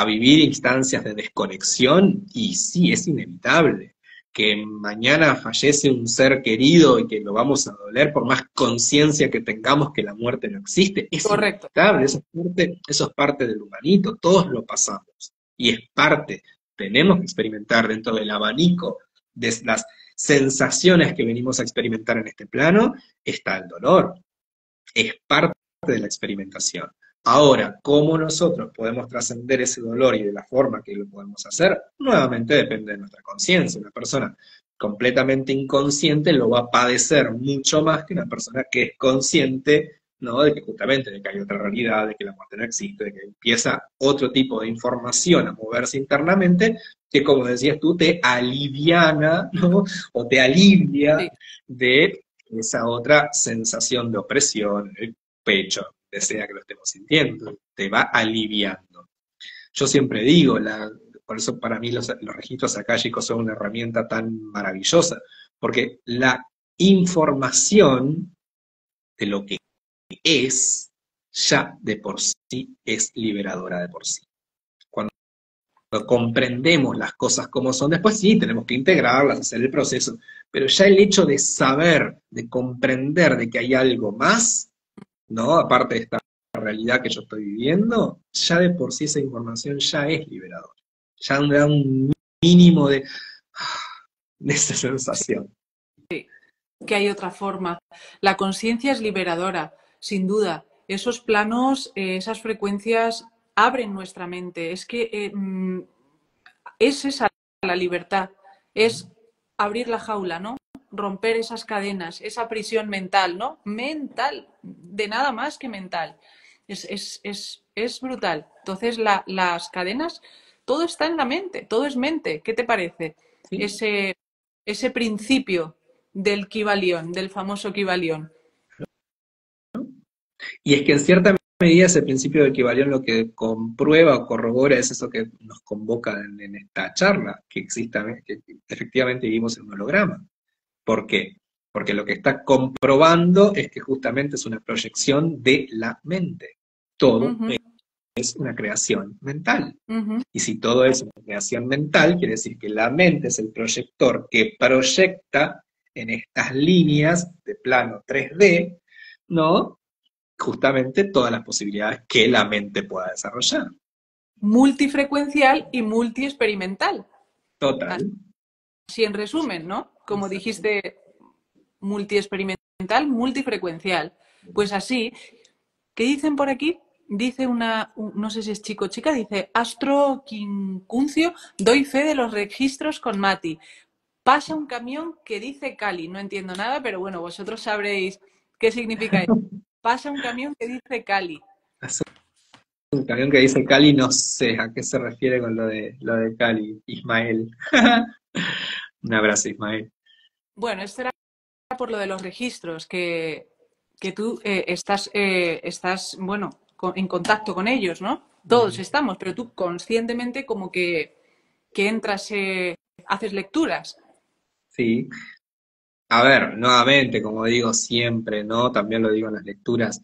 vivir instancias de desconexión, y sí, es inevitable. Que mañana fallece un ser querido y que lo vamos a doler por más conciencia que tengamos que la muerte no existe, es Correcto. inevitable, eso es parte del humanito, todos lo pasamos. Y es parte, tenemos que experimentar dentro del abanico de las sensaciones que venimos a experimentar en este plano, está el dolor. Es parte de la experimentación. Ahora, ¿cómo nosotros podemos trascender ese dolor y de la forma que lo podemos hacer? Nuevamente depende de nuestra conciencia. Una persona completamente inconsciente lo va a padecer mucho más que una persona que es consciente, ¿no? De que justamente de que hay otra realidad, de que la muerte no existe, de que empieza otro tipo de información a moverse internamente, que como decías tú, te aliviana, ¿no? O te alivia de esa otra sensación de opresión en el pecho, desea que lo estemos sintiendo, te va aliviando. Yo siempre digo, por eso para mí los registros akáshicos son una herramienta tan maravillosa, porque la información de lo que es, ya de por sí es liberadora de por sí. Cuando comprendemos las cosas como son, después sí tenemos que integrarlas, hacer el proceso, pero ya el hecho de saber, de comprender de que hay algo más, ¿no? Aparte de esta realidad que yo estoy viviendo, ya de por sí esa información ya es liberadora. Ya me da un mínimo de esa sensación. Sí, que hay otra forma. La conciencia es liberadora, sin duda. Esos planos, esas frecuencias abren nuestra mente. Es que es esa la libertad, es abrir la jaula, ¿no? Romper esas cadenas, esa prisión mental, ¿no? Mental, de nada más que mental. Es brutal. Entonces, las cadenas, todo está en la mente, todo es mente. ¿Qué te parece? ¿Sí? Ese principio del Kybalión, del famoso Kybalión. Y es que en cierta medida ese principio de Kybalión lo que comprueba o corrobora es eso que nos convoca en esta charla, que efectivamente vivimos en un holograma. ¿Por qué? Porque lo que está comprobando es que justamente es una proyección de la mente. Todo Ujú, es una creación mental. ujú. Y si todo es una creación mental, quiere decir que la mente es el proyector que proyecta en estas líneas de plano 3D, ¿no? Justamente todas las posibilidades que la mente pueda desarrollar. Multifrecuencial y multiexperimental. Total. Así en resumen, ¿no? Como Exacto. dijiste, multiexperimental, multifrecuencial. Pues así, ¿qué dicen por aquí? Dice no sé si es chico o chica, dice Astro Quincuncio, doy fe de los registros con Mati. Pasa un camión que dice Cali. No entiendo nada, pero bueno, vosotros sabréis qué significa eso. Pasa un camión que dice Cali. Hace un camión que dice Cali, no sé a qué se refiere con lo de Cali, Ismael. Un abrazo, Ismael. Bueno, esto era por lo de los registros, que tú estás, bueno, en contacto con ellos, ¿no? Todos estamos, pero tú conscientemente como que entras, haces lecturas. Sí. A ver, nuevamente, como digo siempre, ¿no? También lo digo en las lecturas,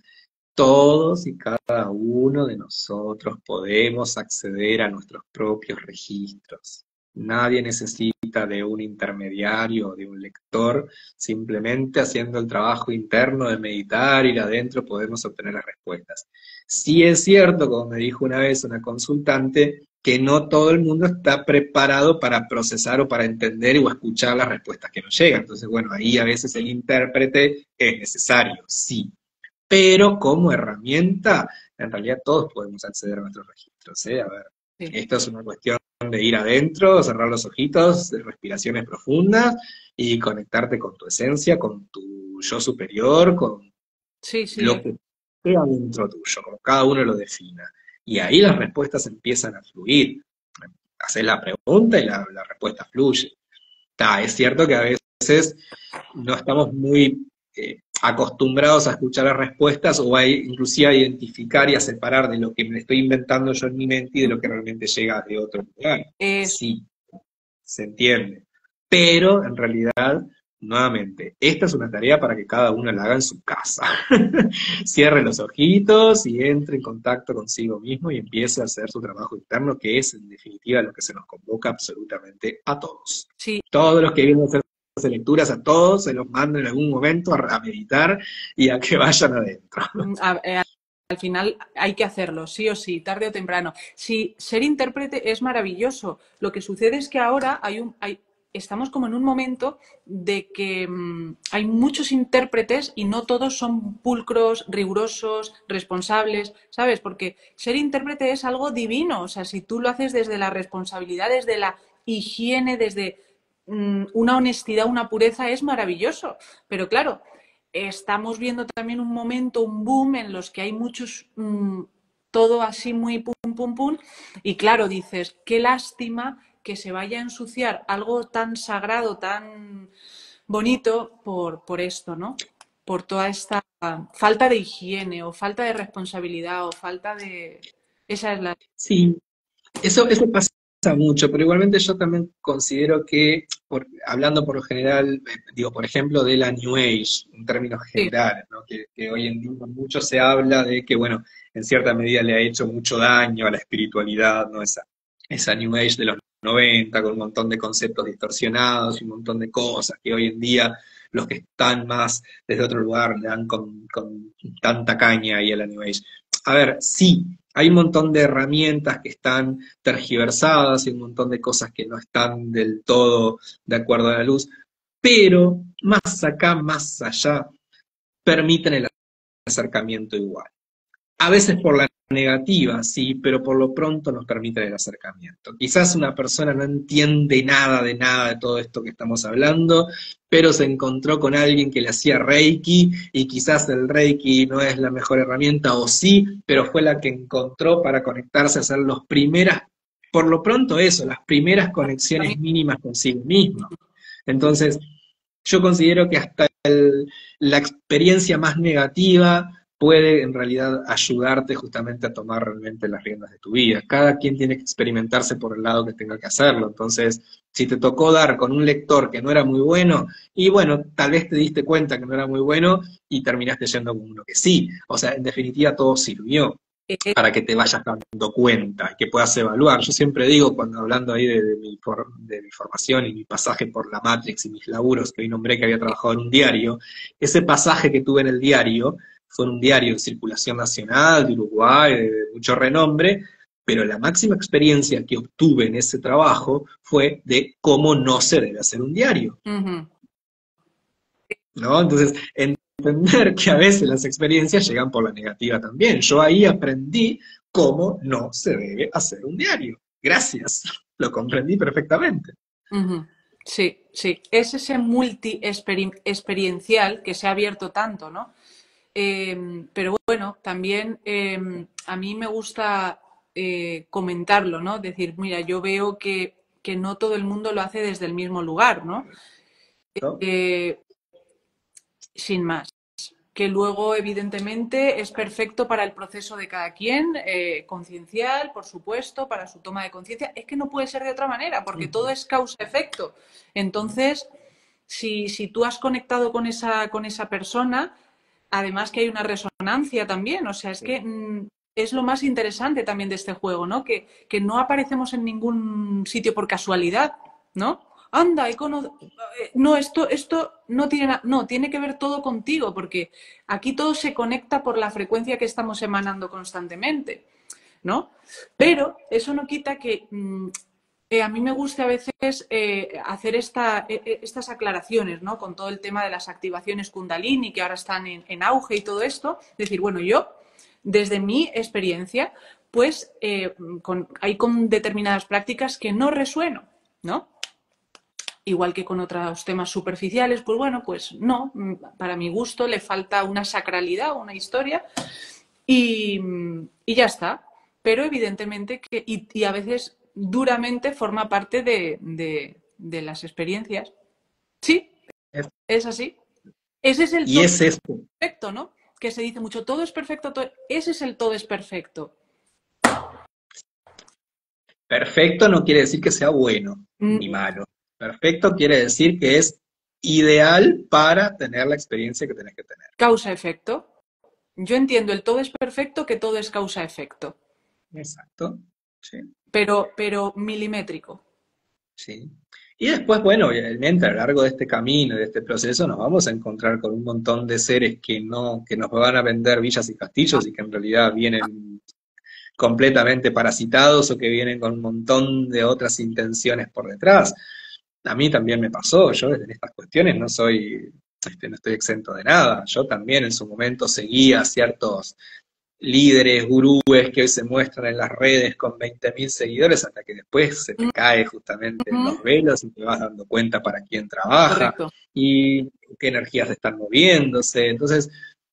todos y cada uno de nosotros podemos acceder a nuestros propios registros. Nadie necesita de un intermediario o de un lector, simplemente haciendo el trabajo interno de meditar, ir adentro, podemos obtener las respuestas. Sí es cierto, como me dijo una vez una consultante, que no todo el mundo está preparado para procesar o para entender o escuchar las respuestas que nos llegan. Entonces, bueno, ahí a veces el intérprete es necesario, sí, pero como herramienta, en realidad todos podemos acceder a nuestros registros, ¿eh? A ver, Sí, esto es una cuestión de ir adentro, cerrar los ojitos, de respiraciones profundas y conectarte con tu esencia, con tu yo superior, con sí, sí. lo que sea dentro tuyo, como cada uno lo defina. Y ahí las respuestas empiezan a fluir. Haces la pregunta y la respuesta fluye. Es cierto que a veces no estamos muy acostumbrados a escuchar las respuestas o inclusive a identificar y a separar de lo que me estoy inventando yo en mi mente y de lo que realmente llega de otro lugar. Es, Sí, se entiende. Pero en realidad, nuevamente, esta es una tarea para que cada uno la haga en su casa. Cierre los ojitos y entre en contacto consigo mismo y empiece a hacer su trabajo interno, que es en definitiva lo que se nos convoca absolutamente a todos. sí, Todos los que vienen a hacer lecturas, a todos se los mando en algún momento a meditar y a que vayan adentro. al final hay que hacerlo, sí o sí, tarde o temprano. Sí, ser intérprete es maravilloso. Lo que sucede es que ahora estamos como en un momento de que hay muchos intérpretes y no todos son pulcros, rigurosos, responsables, ¿sabes? Porque ser intérprete es algo divino. O sea, si tú lo haces desde la responsabilidad, desde la higiene, desde una honestidad, una pureza, es maravilloso. Pero claro, estamos viendo también un momento, un boom en los que hay muchos, todo así muy pum, pum, pum. Y claro, dices, qué lástima que se vaya a ensuciar algo tan sagrado, tan bonito por esto, ¿no? Por toda esta falta de higiene o falta de responsabilidad o falta de... Esa es la... Sí, eso pasa mucho, pero igualmente yo también considero que, hablando por lo general, digo, por ejemplo, de la New Age, en términos Sí, generales, ¿no? Que hoy en día mucho se habla de que, bueno, en cierta medida le ha hecho mucho daño a la espiritualidad, ¿no? Esa New Age de los 90 con un montón de conceptos distorsionados y un montón de cosas que hoy en día los que están más desde otro lugar le dan con tanta caña ahí a la New Age. A ver, sí, hay un montón de herramientas que están tergiversadas y un montón de cosas que no están del todo de acuerdo a la luz, pero más acá, más allá, permiten el acercamiento igual. A veces por la negativa, sí, pero por lo pronto nos permiten el acercamiento. Quizás una persona no entiende nada de todo esto que estamos hablando, pero se encontró con alguien que le hacía Reiki y quizás el Reiki no es la mejor herramienta o sí, pero fue la que encontró para conectarse, hacer las primeras, por lo pronto eso, las primeras conexiones mínimas consigo mismo. Entonces, yo considero que hasta la experiencia más negativa puede en realidad ayudarte justamente a tomar realmente las riendas de tu vida. Cada quien tiene que experimentarse por el lado que tenga que hacerlo. Entonces, si te tocó dar con un lector que no era muy bueno, y bueno, tal vez te diste cuenta que no era muy bueno y terminaste yendo con uno que sí. O sea, en definitiva todo sirvió Eh, para que te vayas dando cuenta, que puedas evaluar. Yo siempre digo, cuando hablando ahí de mi formación y mi pasaje por la Matrix y mis laburos, que hoy nombré que había trabajado en un diario, ese pasaje que tuve en el diario fue en un diario de circulación nacional, de Uruguay, de mucho renombre, pero la máxima experiencia que obtuve en ese trabajo fue de cómo no se debe hacer un diario, ujú. ¿no? Entonces, entender que a veces las experiencias llegan por la negativa también. Yo ahí aprendí cómo no se debe hacer un diario. Gracias, lo comprendí perfectamente. Ujú. Sí, sí, es ese multi-experiencial que se ha abierto tanto, ¿no? Pero bueno, también a mí me gusta comentarlo, ¿no? Decir, mira, yo veo que no todo el mundo lo hace desde el mismo lugar, ¿no? ¿No? Eh, Sin más. Que luego, evidentemente, es perfecto para el proceso de cada quien, conciencial, por supuesto, para su toma de conciencia. Es que no puede ser de otra manera, porque todo es causa-efecto. Entonces, si tú has conectado con esa persona, además que hay una resonancia también, o sea, es que es lo más interesante también de este juego, ¿no? Que no aparecemos en ningún sitio por casualidad, ¿no? Anda, no, esto no tiene no, tiene que ver todo contigo, porque aquí todo se conecta por la frecuencia que estamos emanando constantemente, ¿no? Pero eso no quita que a mí me gusta a veces hacer estas aclaraciones, ¿no? Con todo el tema de las activaciones Kundalini, que ahora están en auge y todo esto. Decir, bueno, yo, desde mi experiencia, pues hay con determinadas prácticas que no resueno, ¿no? Igual que con otros temas superficiales, pues bueno, pues no, para mi gusto le falta una sacralidad, una historia y, y ya está. Pero evidentemente que, y a veces duramente forma parte de las experiencias. Sí, es así. Ese es el Y todo es esto. perfecto, ¿no? Que se dice mucho, todo es perfecto, ese es el todo es perfecto. Perfecto no quiere decir que sea bueno ni Mm, malo. Perfecto quiere decir que es ideal para tener la experiencia que tenés que tener. causa-efecto. Yo entiendo el todo es perfecto que todo es causa-efecto, Exacto. Sí. pero milimétrico. Sí. Y después, bueno, obviamente a lo largo de este camino, de este proceso, nos vamos a encontrar con un montón de seres que no, que nos van a vender villas y castillos y que en realidad vienen completamente parasitados o que vienen con un montón de otras intenciones por detrás. A mí también me pasó, yo en estas cuestiones no soy, no estoy exento de nada. Yo también en su momento seguía a ciertos líderes, gurúes que hoy se muestran en las redes con 20.000 seguidores hasta que después se te cae justamente Ujú, los velos y te vas dando cuenta para quién trabaja correcto. y qué energías están moviéndose. Entonces,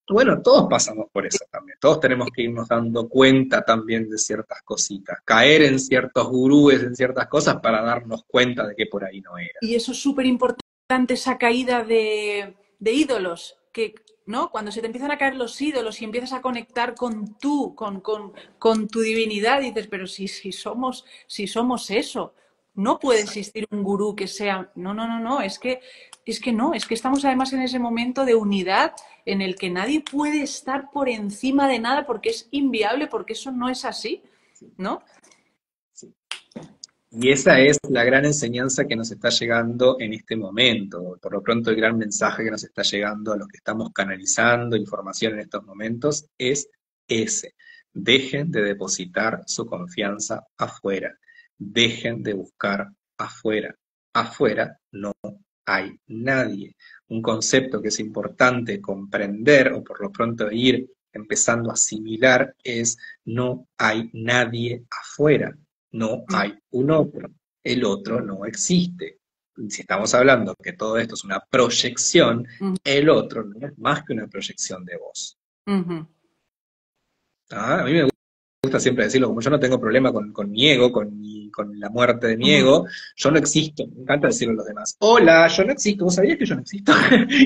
bueno, todos pasamos por eso también. Todos tenemos que irnos dando cuenta también de ciertas cositas, caer en ciertos gurúes, en ciertas cosas para darnos cuenta de que por ahí no era. Y eso es súper importante, esa caída de ídolos, que, ¿no? Cuando se te empiezan a caer los ídolos y empiezas a conectar con tu divinidad, dices, pero si somos eso, no puede Exacto. existir un gurú que sea. No, no, no, no, es que no, es que estamos además en ese momento de unidad en el que nadie puede estar por encima de nada porque es inviable, porque eso no es así, ¿no? Sí. Y esa es la gran enseñanza que nos está llegando en este momento. Por lo pronto, el gran mensaje que nos está llegando a los que estamos canalizando información en estos momentos es ese. Dejen de depositar su confianza afuera. Dejen de buscar afuera. Afuera no hay nadie. Un concepto que es importante comprender o por lo pronto ir empezando a asimilar es no hay nadie afuera. No hay un otro. El otro no existe. Si estamos hablando que todo esto es una proyección, Mm, el otro no es más que una proyección de vos. ujú. ¿Ah? A mí me gusta siempre decirlo, como yo no tengo problema con mi ego, con la muerte de mi Ujú. ego, yo no existo, me encanta decirlo a los demás. Hola, yo no existo, ¿vos sabías que yo no existo?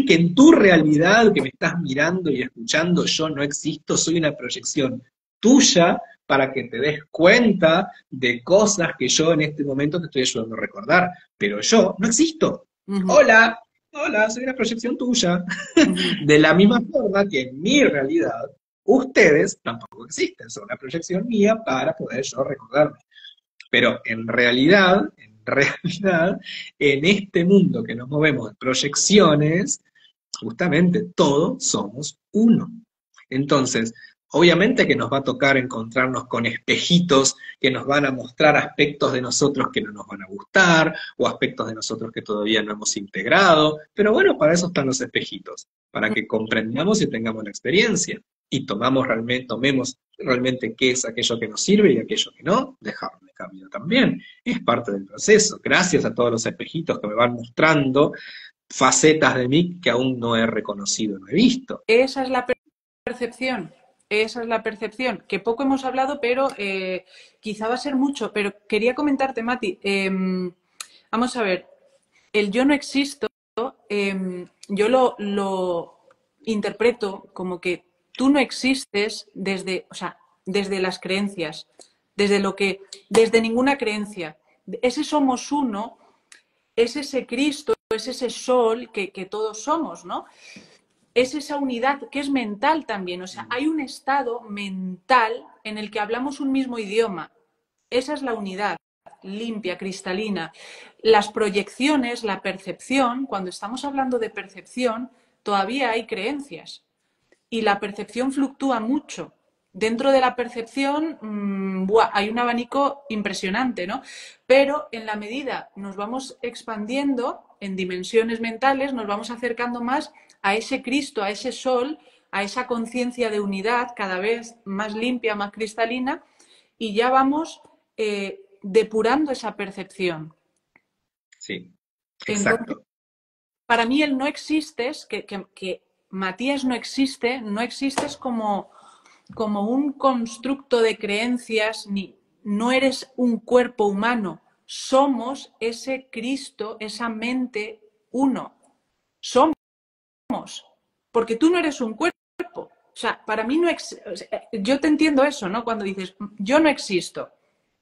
Que en tu realidad que me estás mirando y escuchando, yo no existo, soy una proyección tuya para que te des cuenta de cosas que yo en este momento te estoy ayudando a recordar, pero yo no existo. Ujú. Hola, hola, soy una proyección tuya. Ujú. De la misma forma que en mi realidad, ustedes tampoco existen, son una proyección mía para poder yo recordarme. Pero en realidad, en este mundo que nos movemos de proyecciones, justamente todos somos uno. Entonces, obviamente que nos va a tocar encontrarnos con espejitos que nos van a mostrar aspectos de nosotros que no nos van a gustar, o aspectos de nosotros que todavía no hemos integrado, pero bueno, para eso están los espejitos, para que comprendamos y tengamos la experiencia, y tomemos realmente qué es aquello que nos sirve y aquello que no, dejarlo de camino también. Es parte del proceso. Gracias a todos los espejitos que me van mostrando facetas de mí que aún no he reconocido, no he visto. Esa es la percepción. Esa es la percepción, que poco hemos hablado, pero quizá va a ser mucho. Pero quería comentarte, Mati, vamos a ver, el yo no existo, yo lo interpreto como que tú no existes desde, o sea, desde las creencias, desde ninguna creencia. Ese somos uno, es ese Cristo, es ese sol que todos somos, ¿no? Es esa unidad que es mental también. O sea, hay un estado mental en el que hablamos un mismo idioma. Esa es la unidad limpia, cristalina. Las proyecciones, la percepción, cuando estamos hablando de percepción, todavía hay creencias y la percepción fluctúa mucho. Dentro de la percepción hay un abanico impresionante, ¿no? Pero en la medida nos vamos expandiendo en dimensiones mentales, nos vamos acercando más a ese Cristo, a ese sol, a esa conciencia de unidad cada vez más limpia, más cristalina, y ya vamos depurando esa percepción. Sí, Entonces, exacto. para mí el no existes, que Matías no existes como un constructo de creencias, ni no eres un cuerpo humano, somos ese Cristo, esa mente uno. Somos, porque tú no eres un cuerpo. O sea, para mí no o sea, yo te entiendo eso, ¿no? Cuando dices, yo no existo.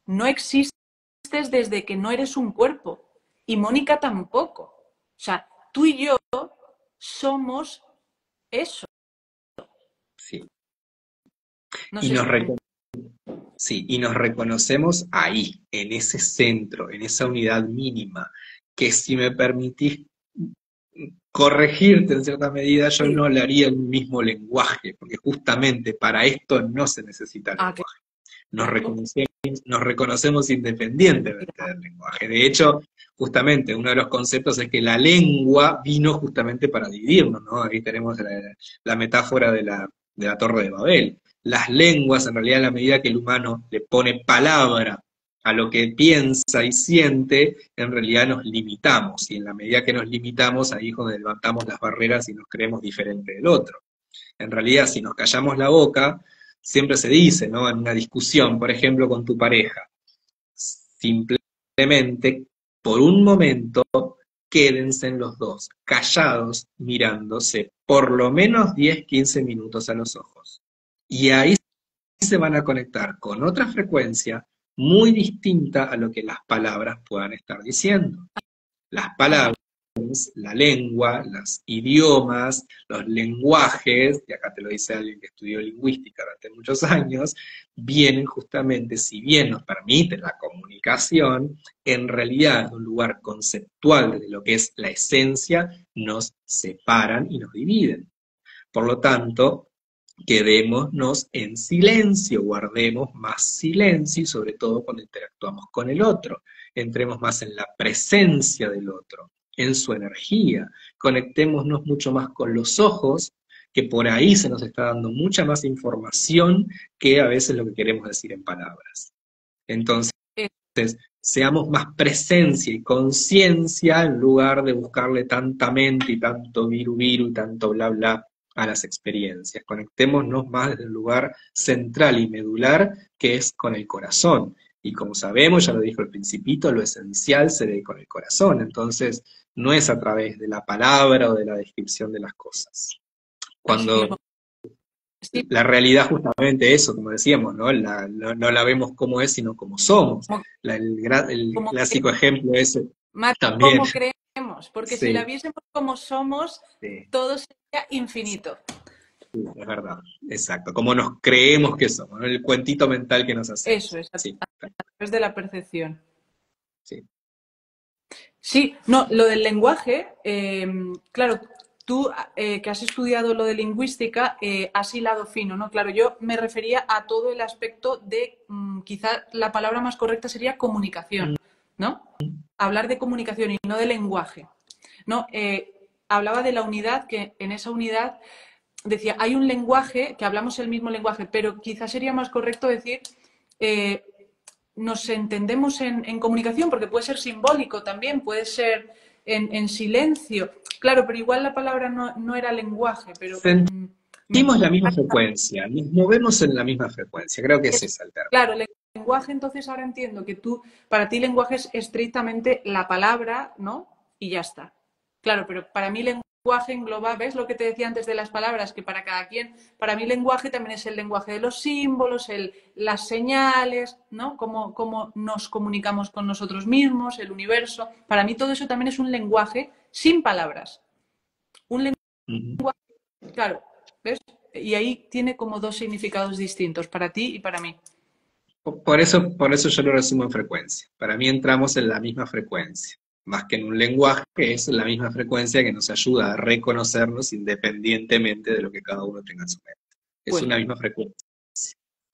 No existes desde que no eres un cuerpo. Y Mónica tampoco. O sea, tú y yo somos eso. Sí. No Y sé nos, si... reco- sí, y nos reconocemos ahí, en ese centro, en esa unidad mínima, que si me permitís corregirte en cierta medida, yo Sí. no le haría el mismo lenguaje, porque justamente para esto no se necesita Ah, lenguaje. claro. Nos reconocemos independientemente del lenguaje. De hecho, justamente uno de los conceptos es que la lengua vino justamente para dividirnos, ¿no? Ahí tenemos la metáfora de la Torre de Babel. Las lenguas, en realidad, en la medida que el humano le pone palabra a lo que piensa y siente, en realidad nos limitamos. Y en la medida que nos limitamos, ahí es donde levantamos las barreras y nos creemos diferente del otro. En realidad, si nos callamos la boca, siempre se dice, ¿no? En una discusión, por ejemplo, con tu pareja, simplemente por un momento quédense en los dos, callados, mirándose por lo menos 10, 15 minutos a los ojos. Y ahí se van a conectar con otra frecuencia muy distinta a lo que las palabras puedan estar diciendo. Las palabras, la lengua, los idiomas, los lenguajes, y acá te lo dice alguien que estudió lingüística durante muchos años, vienen justamente, si bien nos permiten la comunicación, en realidad, en un lugar conceptual de lo que es la esencia, nos separan y nos dividen. Por lo tanto, quedémonos en silencio, guardemos más silencio y sobre todo cuando interactuamos con el otro, entremos más en la presencia del otro, en su energía, conectémonos mucho más con los ojos, que por ahí se nos está dando mucha más información que a veces lo que queremos decir en palabras. Entonces, seamos más presencia y conciencia en lugar de buscarle tanta mente y tanto viru viru y tanto bla bla a las experiencias, conectémonos más desde el lugar central y medular, que es con el corazón. Y como sabemos, ya lo dijo el Principito, lo esencial se ve con el corazón, entonces no es a través de la palabra o de la descripción de las cosas. Así mismo. Cuando Sí, la realidad justamente eso, como decíamos, ¿no? No la vemos como es, sino como somos. como, El como clásico ejemplo es Mati, también, como creemos, porque si la sí, viésemos como somos, sí, todo sería infinito. sí, es verdad, exacto, como nos creemos que somos, ¿no? El cuentito mental que nos Eso hacemos. es, a Sí, través de la percepción. sí. Sí, no, lo del lenguaje, claro, tú que has estudiado lo de lingüística, has hilado fino, ¿no? Claro, yo me refería a todo el aspecto de, quizá la palabra más correcta sería comunicación, ¿no? Hablar de comunicación y no de lenguaje, ¿no? Hablaba de la unidad, que en esa unidad decía, hay un lenguaje, que hablamos el mismo lenguaje, pero quizás sería más correcto decir, eh, nos entendemos en comunicación, porque puede ser simbólico también, puede ser en silencio. Claro, pero igual la palabra no era lenguaje, pero me, Sentimos la misma frecuencia, nos movemos en la misma frecuencia, creo que ese es el término. claro, lenguaje, entonces ahora entiendo que tú, para ti lenguaje es estrictamente la palabra, ¿no? Y ya está. Claro, pero para mí lenguaje engloba, ¿ves lo que te decía antes de las palabras? Que para cada quien, para mí lenguaje también es el lenguaje de los símbolos, las señales, ¿no? Cómo nos comunicamos con nosotros mismos, el universo. Para mí todo eso también es un lenguaje sin palabras. Un Ujú. lenguaje, claro, ¿ves? Y ahí tiene como dos significados distintos, para ti y para mí. Por eso yo lo resumo en frecuencia. Para mí entramos en la misma frecuencia, más que en un lenguaje, que es la misma frecuencia que nos ayuda a reconocernos independientemente de lo que cada uno tenga en su mente. Es Pues una misma frecuencia,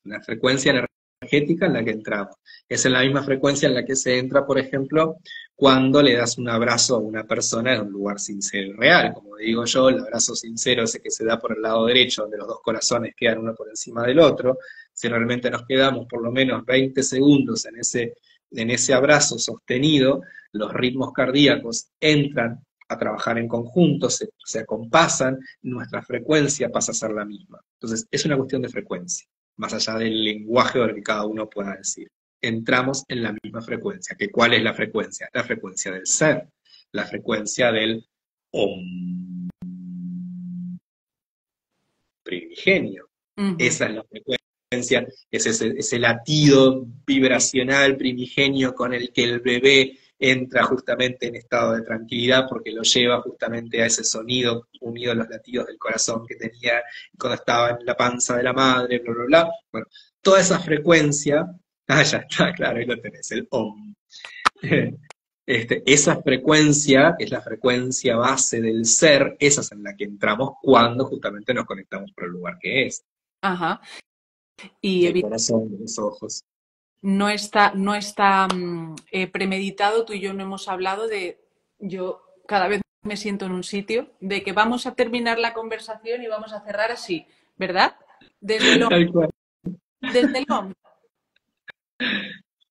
una frecuencia energética en la que entramos. Es en la misma frecuencia en la que se entra, por ejemplo, cuando le das un abrazo a una persona en un lugar sincero y real. Como digo yo, el abrazo sincero ese que se da por el lado derecho, donde los dos corazones quedan uno por encima del otro. Si realmente nos quedamos por lo menos 20 segundos en ese abrazo sostenido, los ritmos cardíacos entran a trabajar en conjunto, se acompasan, nuestra frecuencia pasa a ser la misma. Entonces, es una cuestión de frecuencia, más allá del lenguaje o lo que cada uno pueda decir. Entramos en la misma frecuencia. ¿Que ¿Cuál es la frecuencia? La frecuencia del ser, la frecuencia del om primigenio. uh-huh. Esa es la frecuencia, es ese latido vibracional primigenio con el que el bebé entra justamente en estado de tranquilidad porque lo lleva justamente a ese sonido unido a los latidos del corazón que tenía cuando estaba en la panza de la madre, bla, bla, bla. Bueno, toda esa frecuencia, ya está, claro, ahí lo tenés, el OM. Esa frecuencia, que es la frecuencia base del ser, esa es en la que entramos cuando justamente nos conectamos por el lugar que es, Ajá. Y del corazón, de los ojos. no está premeditado, tú y yo no hemos hablado de, yo cada vez me siento en un sitio, de que vamos a terminar la conversación y vamos a cerrar así, ¿verdad? Desde el hombro, Tal cual. desde el hombro.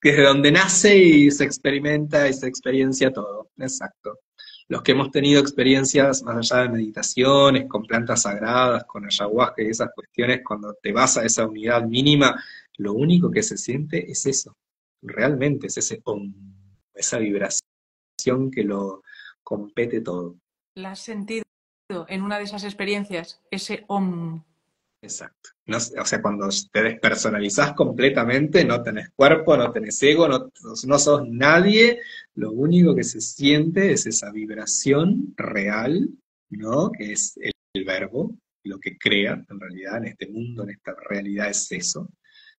Desde donde nace y se experimenta y se experiencia todo. Exacto. Los que hemos tenido experiencias más allá de meditaciones, con plantas sagradas, con ayahuasca y esas cuestiones, cuando te vas a esa unidad mínima, lo único que se siente es eso. Realmente es ese om, esa vibración que lo compete todo. ¿La has sentido en una de esas experiencias? Ese om. Exacto. No, o sea, cuando te despersonalizás completamente, no tenés cuerpo, no tenés ego, no sos nadie, lo único que se siente es esa vibración real, ¿no? Que es el verbo, lo que crea en realidad en este mundo, en esta realidad es eso,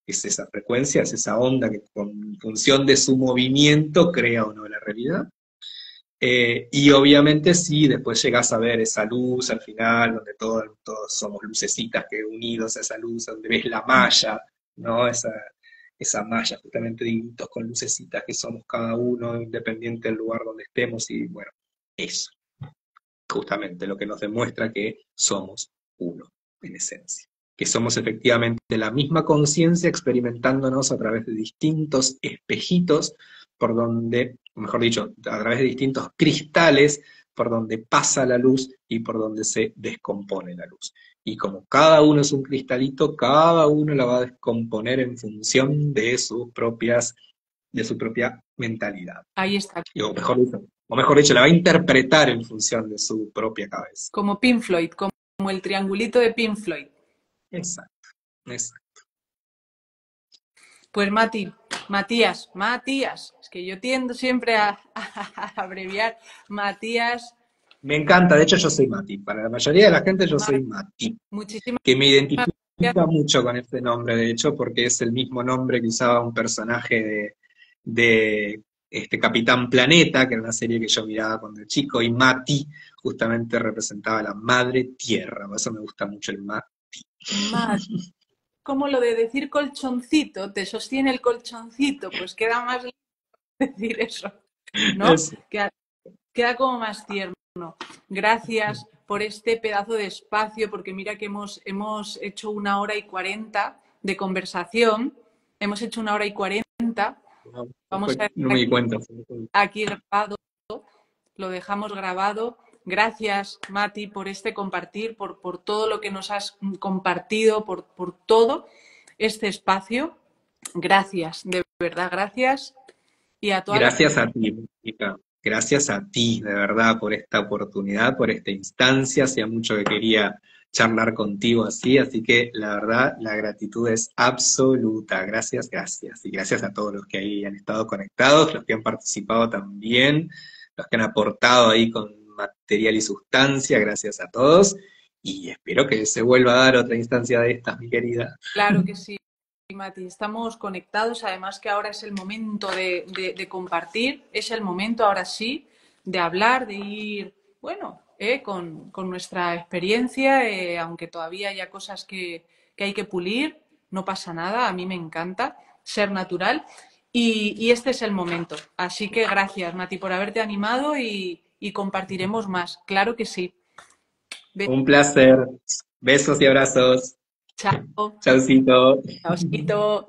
es esa frecuencia, es esa onda que con función de su movimiento crea o no la realidad. Y obviamente sí, después llegás a ver esa luz al final, donde todos somos lucecitas que unidos a esa luz, donde ves la malla, ¿no? Esa malla justamente de dibujitos con lucecitas que somos cada uno, independiente del lugar donde estemos, y bueno, eso, justamente lo que nos demuestra que somos uno, en esencia. Que somos efectivamente la misma conciencia experimentándonos a través de distintos espejitos por donde, mejor dicho, a través de distintos cristales por donde pasa la luz y por donde se descompone la luz. Y como cada uno es un cristalito, cada uno la va a descomponer en función de de su propia mentalidad. Ahí está. O mejor dicho, la va a interpretar en función de su propia cabeza. Como Pink Floyd, como el triangulito de Pink Floyd. Exacto, exacto. Pues Matías, es que yo tiendo siempre a abreviar. Matías. Me encanta, de hecho yo soy Mati. Para la mayoría de la gente yo soy Mati. Muchísimas Que me gracias. identifica mucho con este nombre, de hecho, porque es el mismo nombre que usaba un personaje de este Capitán Planeta, que era una serie que yo miraba cuando era chico, y Mati justamente representaba a la madre tierra, por eso me gusta mucho el Mati. Como lo de decir colchoncito, te sostiene el colchoncito, pues queda más lindo decir eso, ¿no? Queda como más tierno. Gracias por este pedazo de espacio, porque mira que hemos hecho 1 hora y 40 de conversación, hemos hecho 1 hora y 40, vamos a no me di cuenta. Aquí grabado, lo dejamos grabado. Gracias, Mati, por este compartir, por todo lo que nos has compartido, por todo este espacio. Gracias, de verdad, gracias. Y a todas Gracias a ti, Mónica. Gracias a ti, de verdad, por esta oportunidad, por esta instancia. Hacía mucho que quería charlar contigo así que la verdad, la gratitud es absoluta. Gracias, gracias. Y gracias a todos los que ahí han estado conectados, los que han participado también, los que han aportado ahí con material y sustancia. Gracias a todos. Y espero que se vuelva a dar otra instancia de estas, mi querida. Claro que sí, Mati, estamos conectados, además que ahora es el momento de compartir, es el momento ahora sí de hablar, de ir, bueno, con nuestra experiencia, aunque todavía haya cosas que hay que pulir, no pasa nada, a mí me encanta ser natural y este es el momento. Así que gracias, Mati, por haberte animado y compartiremos más, claro que sí. Un placer. Besos y abrazos. Chao. Chaucito. Chaucito.